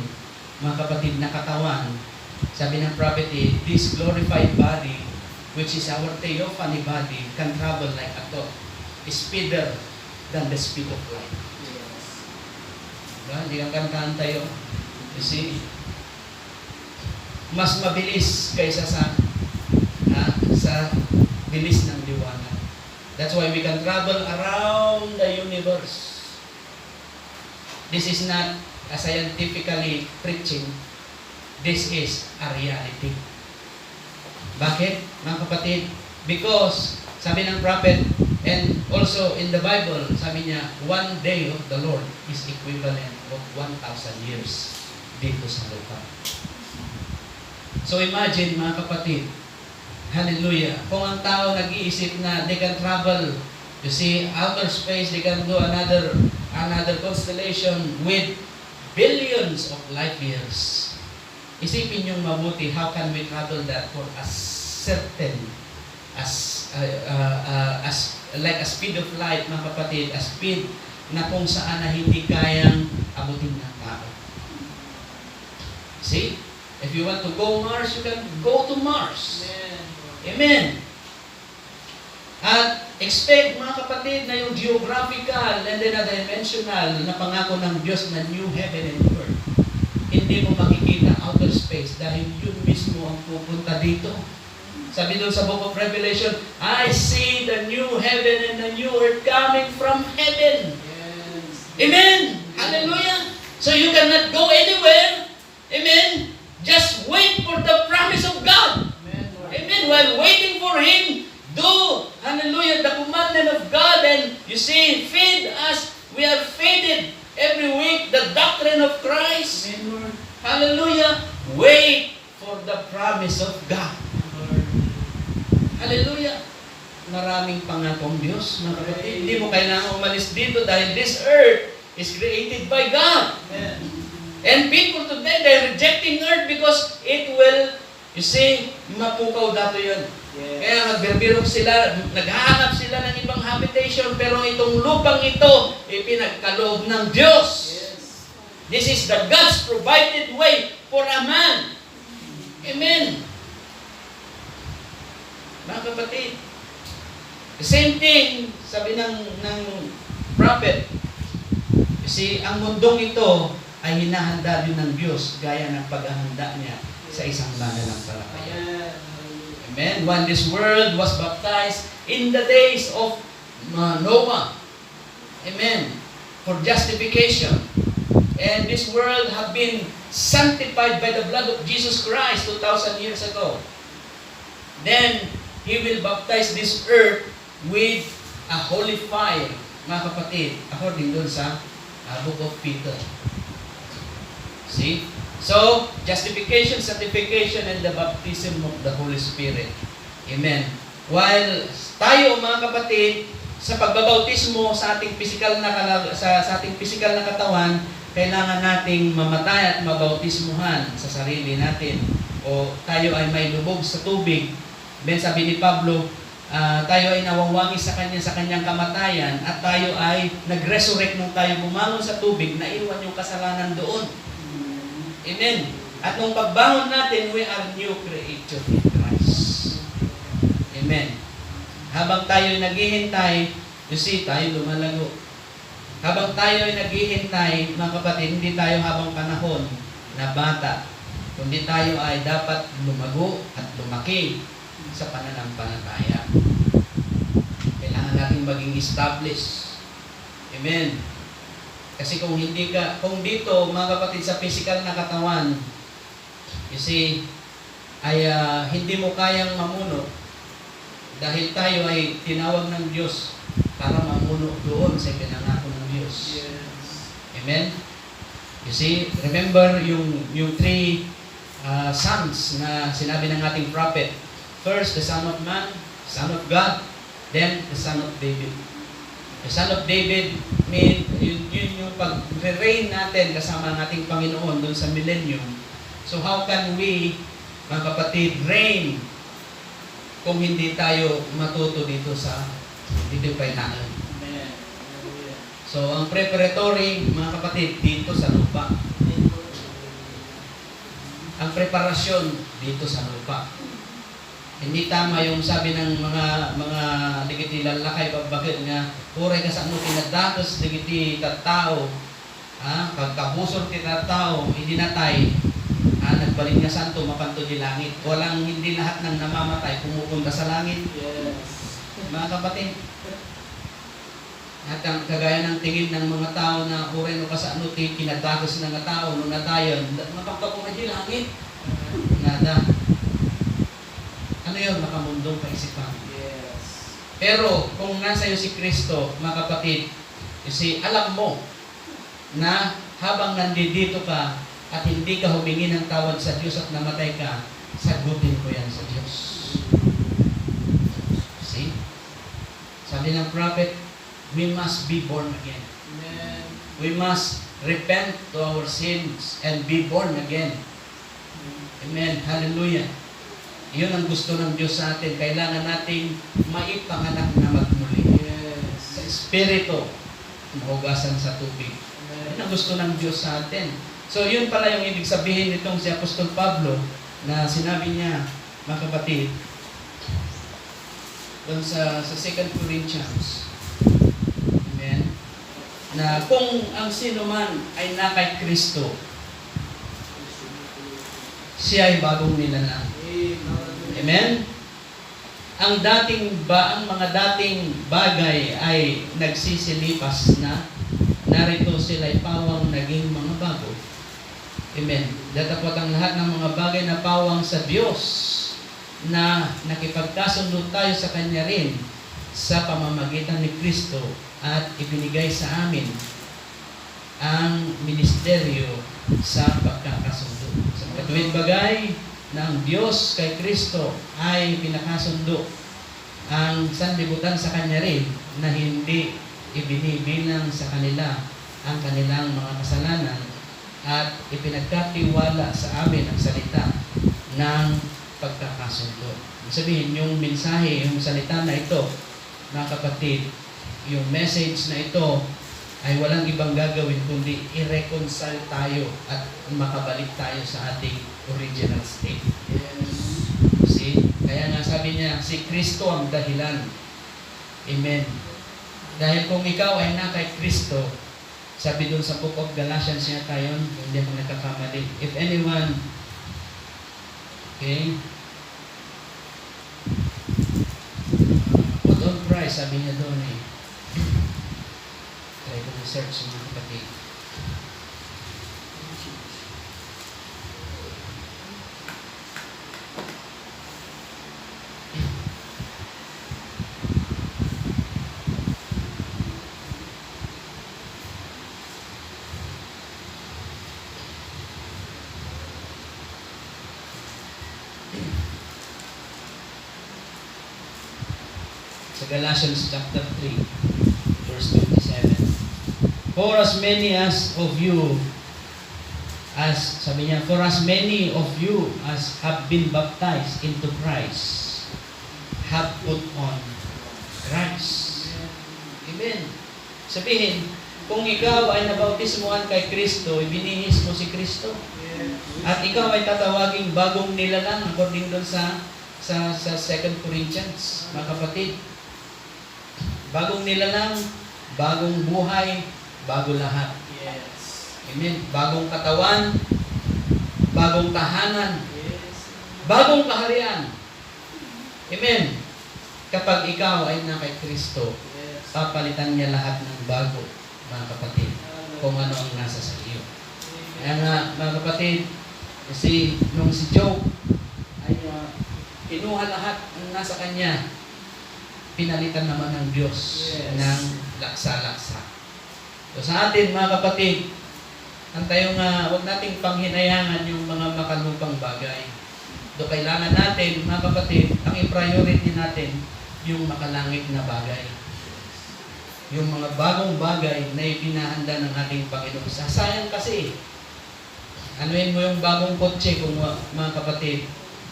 mga kapatid, na katawan. Sabi ng prophet, this glorified body, which is our theophany body, can travel like a thought, speeder than the speed of light. Diba? Hindi kang kantaan tayo. You see? Mas mabilis kaysa sa bilis ng liwanag. That's why we can travel around the universe. This is not a scientifically preaching. This is a reality. Bakit, mga kapatid? Because, sabi ng prophet, and also in the Bible, sabi niya, one day of the Lord is equivalent of 1,000 years dito sa lupa. So imagine, mga kapatid, hallelujah, kung ang tao nag-iisip na they can travel, you see, outer space, they can do another constellation with billions of light years. Isipin yung mabuti, how can we travel that for a certain, like a speed of light, mga kapatid, a speed na kung saan na hindi kayang abutin ng tao. See? If you want to go Mars, you can go to Mars. Amen. At expect, mga kapatid, na yung geographical and then a dimensional na pangako ng Diyos na new heaven and earth. Hindi mo makikita outer space dahil yun mismo ang pupunta dito. Sabi doon sa Book of Revelation, I see the new heaven and the new earth coming from heaven. Yes. Amen. Hallelujah. So you cannot go anywhere. Amen. Just wait for the promise of God. Amen. While waiting for Him, do, hallelujah, the commandment of God, and you see, feed us. We are fed every week the doctrine of Christ. Amen. Hallelujah. Wait for the promise of God. Hallelujah. Maraming pangakong Diyos, mga kapatid. Hindi mo kailangan umalis dito dahil this earth is created by God. Amen. And people today, they're rejecting earth because it will, you see, mapukaw dato yun. Yes. Kaya nagbirbiro sila, naghahanap sila ng ibang habitation, pero itong lupang ito, ipinagkaloob ng Diyos. Yes. This is the God's provided way for a man. Amen. Mga kapatid, the same thing, sabi ng prophet, you see, ang mundong ito ay hinahanda din ng Diyos gaya ng paghahanda niya sa isang mananampalataya. Amen. When this world was baptized in the days of Noah, amen, for justification. And this world have been sanctified by the blood of Jesus Christ 2,000 years ago. Then, He will baptize this earth with a holy fire, mga kapatid, according dun sa Book of Peter. See? So, justification, sanctification, and the baptism of the Holy Spirit. Amen. While tayo, mga kapatid, sa pagbabautismo sa ating physical na katawan, kailangan nating mamatay at mabautismuhan sa sarili natin. O tayo ay may lubog sa tubig. Ben, sabi ni Pablo, tayo ay nawawangi sa kanyang kamatayan at tayo ay nag-resurrect nung tayo bumangon sa tubig, naiwan yung kasalanan doon. Amen. At nung pagbangon natin, we are new creature in Christ. Amen. Habang tayo naghihintay, you see, tayo lumalago. Habang tayo ay naghihintay, mga kapatid, hindi tayo habang panahon na bata, kundi tayo ay dapat lumago at lumaki sa pananampalataya. natin maging established. Amen. Kasi kung dito, mga kapatid, sa physical na katawan, you see, ay hindi mo kayang mamuno dahil tayo ay tinawag ng Diyos para mamuno doon sa pinangako ng Diyos. Amen? You see, remember yung three sons na sinabi ng ating prophet. First, the Son of Man, Son of God, then the Son of David. The Son of David, yun yung pag-reign natin kasama ng ating Panginoon doon sa millennium. So how can we, mga kapatid, reign kung hindi tayo matuto dito pa inaan? So ang preparatory, mga kapatid, dito sa lupa. Ang preparasyon dito sa lupa. Hindi tama yung sabi ng mga digiti lalakay bakit nga puray ka sa ano tinadatos digiti tattao, pagkabusor ti tattao hindi natay, nagbalik nga santo mapanto di langit. Walang hindi lahat ng namamatay pumupunta sa langit. Mga kapatid, at ang kagaya ng tingin ng mga tao na uray no kasano ti kinadagos ng tao no natayon mapagkapong di langit nada. Ano yun? Makamundong kaisipan. Pero kung nasa iyo si Kristo, mga kapatid, kasi alam mo na habang nandito ka at hindi ka humingi ng tawad sa Diyos at namatay ka, sagutin ko yan sa Diyos. See? Sabi ng prophet, we must be born again. Amen. We must repent to our sins and be born again. Amen. Hallelujah. Iyon ang gusto ng Diyos sa atin. Kailangan nating maipanganak na magmuli. Sa Espiritu, mahugasan sa tubig. Iyon ang gusto ng Diyos sa atin. So, yun pala yung ibig sabihin nitong si Apostol Pablo na sinabi niya, mga kapatid, doon sa 2 Corinthians, amen, na kung ang sino man ay na kay Kristo, siya ay bagong nilalang. Amen? Ang mga dating bagay ay nagsisilipas na, narito sila ay pawang naging mga bago. Amen. Datapot ang lahat ng mga bagay na pawang sa Diyos na nakipagkasundo tayo sa Kanya rin sa pamamagitan ni Kristo at ibinigay sa amin ang ministeryo sa pagkakasundo. Sa katuwid bagay ng Diyos kay Kristo ay pinakasundo ang sanlibutan sa Kanya rin na hindi ibinibilang sa kanila ang kanilang mga kasalanan at ipinagkatiwala sa amin ang salita ng pagkakasundo. Sabihin, yung mensahe, yung salita na ito, mga kapatid, yung message na ito ay walang ibang gagawin kundi i-reconcile tayo at makabalik tayo sa ating original state. See? Kaya nga sabi niya, si Kristo ang dahilan. Amen. Dahil kung ikaw ay na kay Kristo, sabi doon sa Book of Galatians niya tayo, hindi ako nagkakamali. If anyone, okay, put on Christ, sabi niya doon eh. Try ko research mga kapatid. Sa Galatians chapter 3, verse 27. For as many as of you, sabi niya, for as many of you as have been baptized into Christ, have put on Christ. Amen. Sabihin, kung ikaw ay nabautismuhan kay Kristo, ibinihis mo si Kristo. At ikaw ay tatawaging bagong nilalang according doon sa 2 Corinthians, mga kapatid. Bagong nilalang, bagong buhay, bago lahat. Yes. Amen. Bagong katawan, bagong tahanan, Yes. bagong kaharian. Amen. Kapag ikaw ay na kay Kristo. papalitan niya lahat ng bago, mga kapatid, kung ano ang nasa sa iyo. Kaya nga, mga kapatid, nung si Job ay kinuha lahat ang nasa kanya, pinalitan naman ng Diyos ng laksa-laksa. So sa atin, mga kapatid, ang tayo nga, huwag nating panghinayangan yung mga makalupang bagay. Do kailangan natin, mga kapatid, ang i-priority natin yung makalangit na bagay. Yung mga bagong bagay na ipinahanda ng ating Panginoon. Sasayang kasi. Anuin mo yung bagong kotse kung mga kapatid.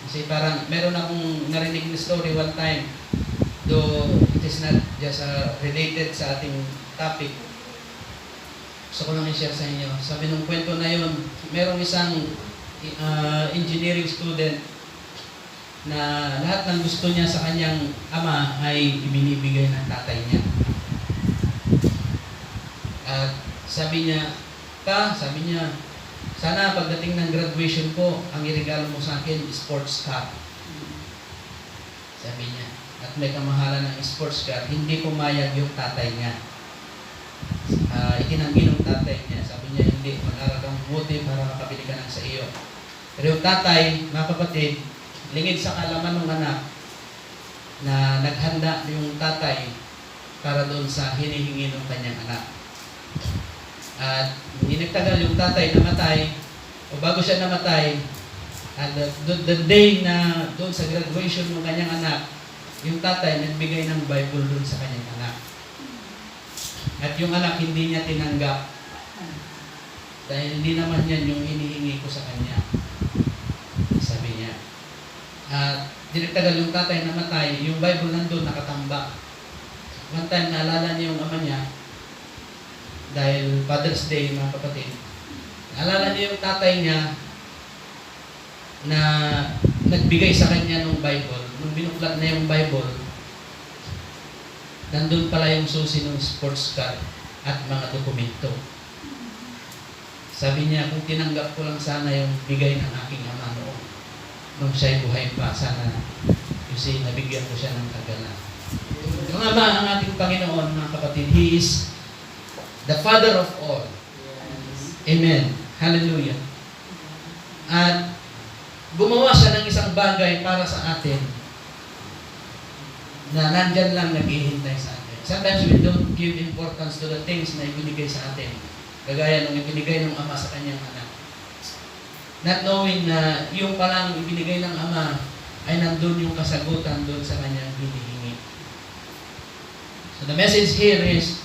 Kasi parang meron akong narinig na story one time. Though it is not just related sa ating topic. Gusto ko lang i-share sa inyo. Sabi nung kwento na yun, merong isang engineering student na lahat ng gusto niya sa kanyang ama ay ibinibigay ng tatay niya. At sabi niya, sana pagdating ng graduation ko, ang iregalo mo sa akin, sports car. Sabi niya. At may kamahalan ng sports car, hindi pumayag yung tatay niya. Itinanggi ng tatay niya. Sabi niya, hindi, mag-aral kang mabuti para makabili ka ng sa iyo. Pero yung tatay, mga kapatid, lingid sa kalaman ng anak na naghanda yung tatay para doon sa hinihingi ng kanyang anak. At hindi nagtagal yung tatay namatay, o bago siya namatay, at the day na doon sa graduation ng kanyang anak, yung tatay nagbigay ng Bible doon sa kanyang anak. At yung anak hindi niya tinanggap. Dahil hindi naman yan yung hinihingi ko sa kanya. Sabi niya. At dinagtagal yung tatay namatay, yung Bible nandun nakatambak. One time naalala niya yung ama niya, dahil Father's Day, mga kapatid. Naalala niya yung tatay niya na nagbigay sa kanya ng Bible. Nung binuklat na yung Bible, nandun pala yung susi ng sports car at mga dokumento. Sabi niya, kung tinanggap ko lang sana yung bigay ng aking ama noon, nung siya'y buhay pa, sana, nabigyan ko siya ng kagalan. Yung ama, ang ating Panginoon, mga kapatid, He is the Father of all. Amen. Hallelujah. At gumawa siya ng isang bagay para sa atin na nandyan lang naghihintay sa atin. Sometimes we don't give importance to the things na ibinigay sa atin. Kagaya nung ibinigay ng ama sa kanyang anak. Not knowing na yung palang ibinigay ng ama ay nandun yung kasagutan doon sa kanyang hinihingi. So the message here is,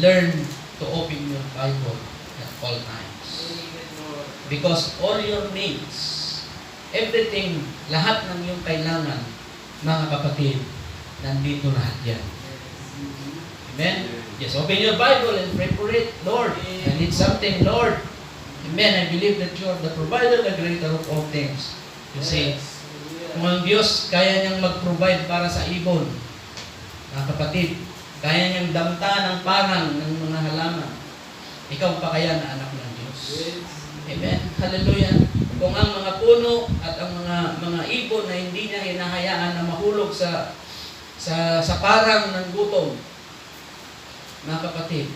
learn to open your Bible at all times. Because all your needs, everything, lahat ng iyong kailangan, mga kapatid, nandito lahat yan. Amen? Just open your Bible and pray for it. Lord, I need something, Lord. Amen. I believe that you are the provider, the creator of all things. You see, kung ang Diyos kaya niyang mag-provide para sa ibon, mga kapatid, kaya niyang damta ng parang ng mga halaman, ikaw pa kaya na anak ng Diyos. Amen. Hallelujah. Kung ang mga puno at ang mga ibon na hindi niya hinahayaan na mahulog sa parang ng gutom, mga kapatid,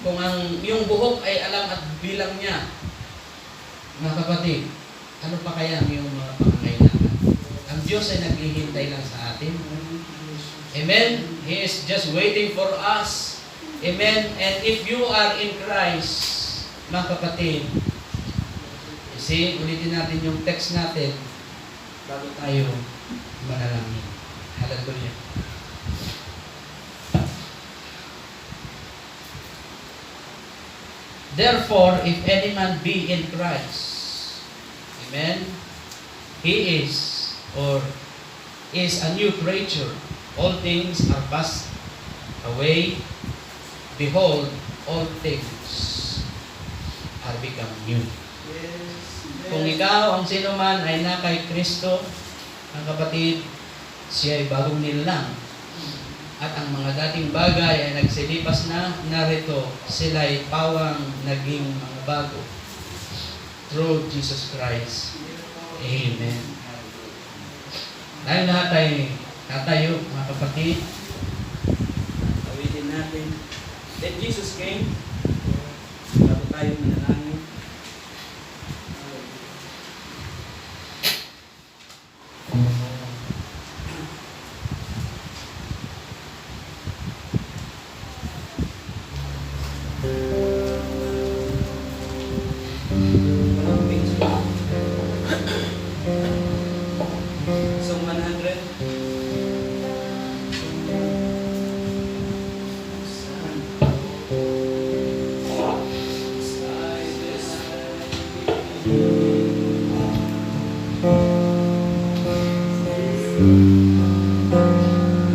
kung yung buhok ay alam at bilang niya, mga kapatid, ano pa kaya ang iyong mga pangangailangan? Ang Diyos ay naghihintay lang sa atin. Amen? He is just waiting for us. Amen? And if you are in Christ, mga kapatid, ulitin natin yung text natin bago tayo manalangin. Hallelujah. Therefore, if any man be in Christ, amen, he is a new creature. All things are passed away. Behold, all things are become new. Kung ikaw, ang sino man ay na kay Kristo, ang kapatid, siya ay bagong nilalang. At ang mga dating bagay ay nagsilipas na, narito, sila ay pawang naging mga bago. Through Jesus Christ. Amen. Tayong lahat ay tatayo, mga kapatid. natin. That Jesus came, bago tayo manalangin. Song 100.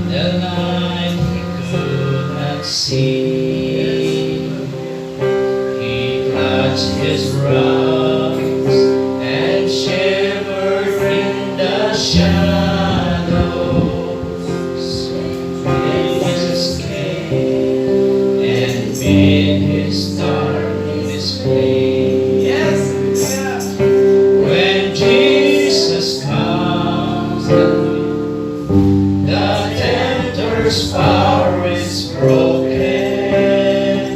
The light we could not see, he clutched his rocks and shivered in the shadows. And Jesus came and made his darkness plain. Yes. When Jesus comes, the tempter's power is broken.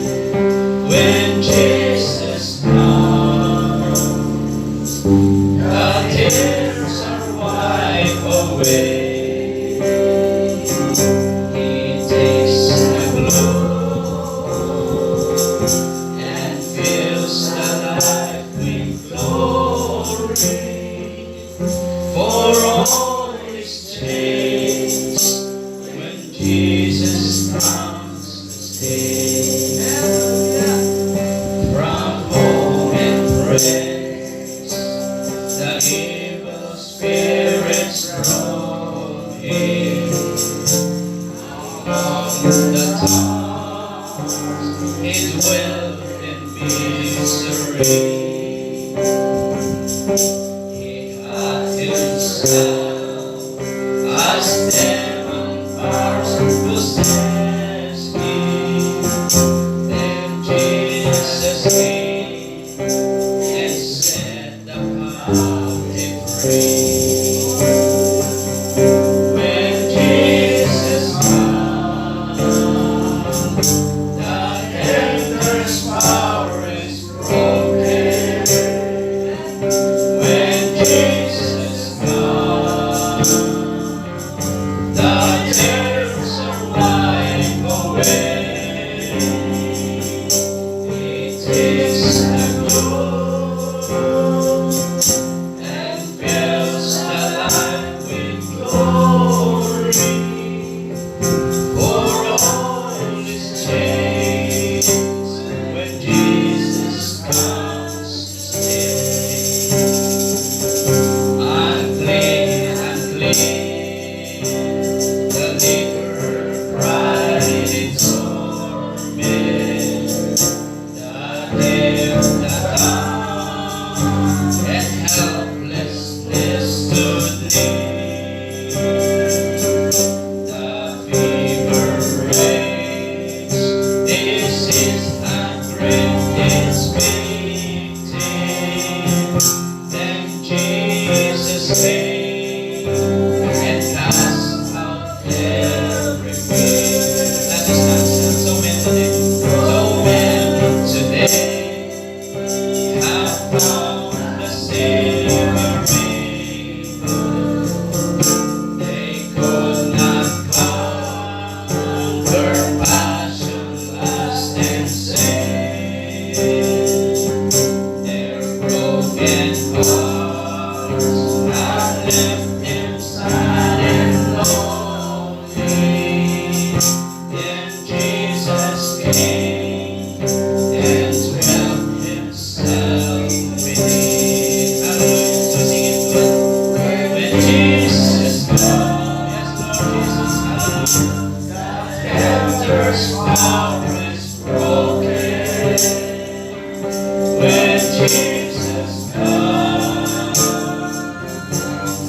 When Jesus comes, the tears are wiped away. He takes the gloom and fills the life with glory. For all is changed when Jesus comes to stay. From home and praise, the evil spirits roam in. Among the towns, he dwelt in misery. He had himself as demon powers possess him. Then Jesus came and set the captive free. When Jesus comes, the tempter's power is broken. When Jesus comes, the tears are wiped away. He takes the gloom and fills the life with glory. For all is changed when Jesus comes to stay. Unclean, unclean, the leper cried in torment. The deaf, the dumb, and helplessness stood near. The fever raged, disease and grief its victim. Then Jesus came and cast out every fear. That is not so many today. So many today have found the Savior able. They could not conquer passion, lust, and sin. Their broken hearts are left them sad and lonely. Then Jesus came and dwelt himself within. Hallelujah. So sing it good. When Jesus comes, yes, Lord Jesus, hallelujah. The tempter's power is broken. When Jesus comes,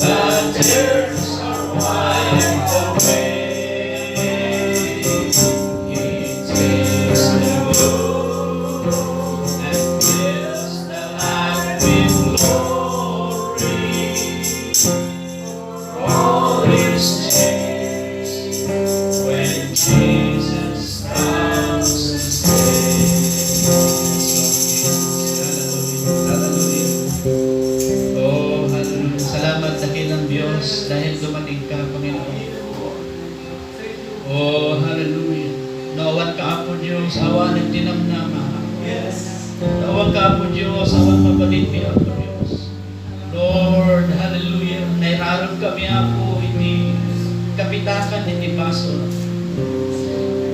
the tears are wiped away. He takes the gloom and fills the life with glory. For all is changed when Jesus comes. Diyos, awan at tinamnama. Tawag ka po Diyos, awan mabalit mi ako Diyos. Lord, hallelujah. Nairarap kami ako, hindi kapitakan, hindi baso.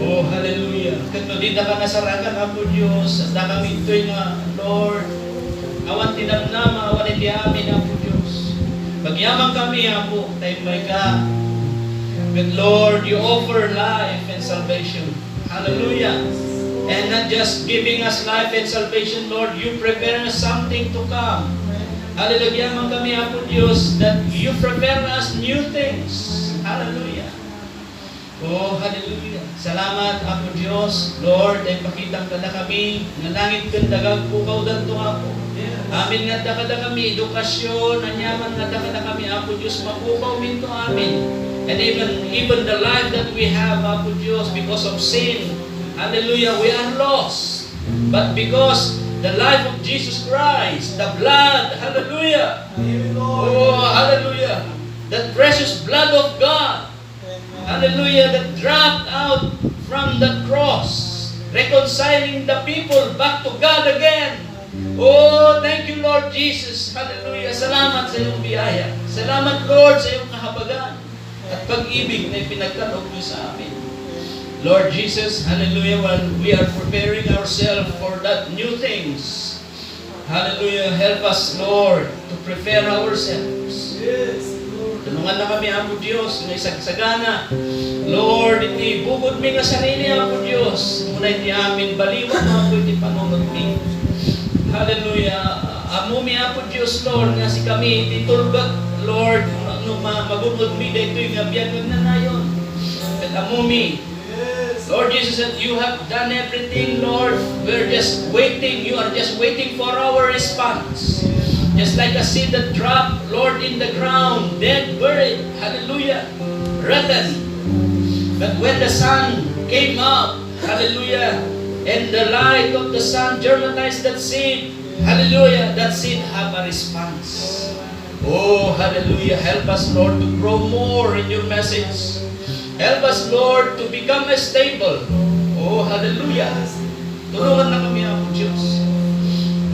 Oh, hallelujah. Kano di na ka nasarakan ako Diyos, at kami ito'y nga, Lord, awan tinamnama, awan iti amin ako Diyos. Pagyaman kami ako, tayo may ka. But Lord, you offer life and salvation. Hallelujah. And not just giving us life and salvation, Lord, you prepare us something to come. Hallelujah. Man kami ako Diyos, that you prepare us new things. Hallelujah. Oh, hallelujah. Salamat ako Diyos. Lord, ay pakitang kada kami, nga langit kandagag pukaw danto ako. Amin nga kada kami, edukasyon, anyaman nga kada kami ako Diyos, mapukaw minto amin. And even the life that we have, Apo Diyos, because of sin, hallelujah, we are lost. But because the life of Jesus Christ, the blood, hallelujah, oh, hallelujah, that precious blood of God, hallelujah, that dropped out from the cross, reconciling the people back to God again. Oh, thank you, Lord Jesus, hallelujah. Salamat sa iyong biyaya. Salamat, Lord, sa iyong kahabagan at pag-ibig na ipinagkaloob niyo sa amin. Lord Jesus, hallelujah, while we are preparing ourselves for that new things, hallelujah, help us, Lord, to prepare ourselves. Tulungan na kami, Apo Diyos, na isagsagana. Lord, iti bugod mi nga sarili, Apo Diyos. Muna iti amin baliwan, Apo, iti panunod mi. Hallelujah. Amo mi, Apo Diyos, Lord, nga si kami iti tulgat, Lord, magugod mi dito yung abiyag na nayon. At amumi, Lord Jesus, that you have done everything, Lord. We're just waiting. You are just waiting for our response. Just like a seed that dropped, Lord, in the ground, dead, buried, hallelujah, rotten. But when the sun came up, hallelujah, and the light of the sun germinized that seed, hallelujah, that seed have a response. Oh, hallelujah. Help us, Lord, to grow more in your message. Help us, Lord, to become stable. Oh, hallelujah. Tulungan na kami, Apo Diyos.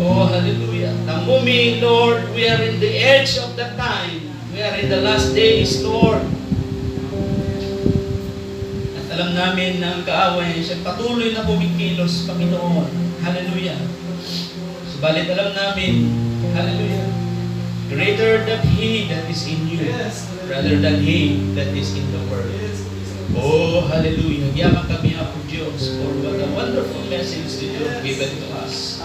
Oh, hallelujah. Namumi, Lord, we are in the edge of the time. We are in the last days, Lord. At alam namin na ang kaaway siya patuloy na kumikilos, Panginoon. Hallelujah. Subalit alam namin, hallelujah, greater than He that is in you, rather than He that is in the world. Oh, hallelujah. Yaman kami, Apo Diyos, for what a wonderful message that you have given to us.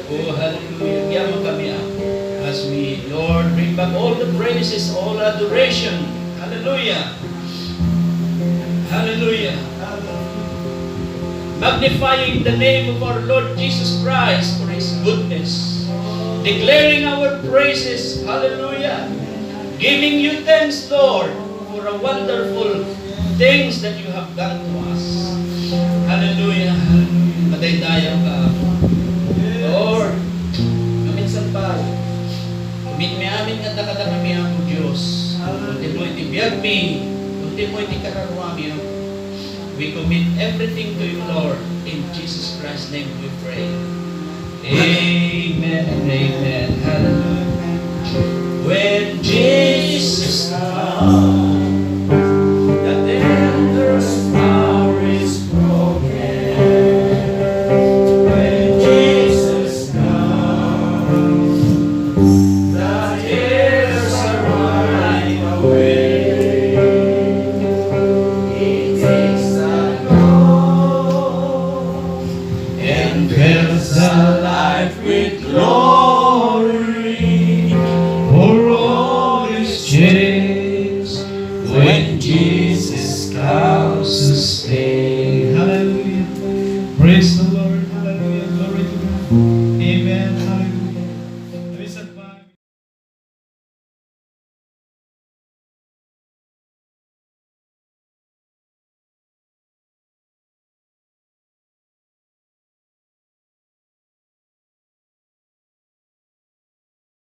Oh, hallelujah. Yaman kami, Apo, as we, Lord, bring back all the praises, all adoration. Hallelujah. Hallelujah. Magnifying the name of our Lord Jesus Christ for His goodness. Declaring our praises, hallelujah. Giving you thanks, Lord, for a wonderful things that you have done to us. Hallelujah, hallelujah. Madaydayaw ka, Lord. Kaminsan pa, kumit mi amin nga dakada kami ang Diyos. Kunti mo itibiyag mi, kunti mo itikararwami ang. We commit everything to you, Lord. In Jesus Christ's name we pray. Amen and amen. Hallelujah. When Jesus comes, the tender's power is broken. When Jesus comes, the tears are running away. He takes the gold and fills the life with glory.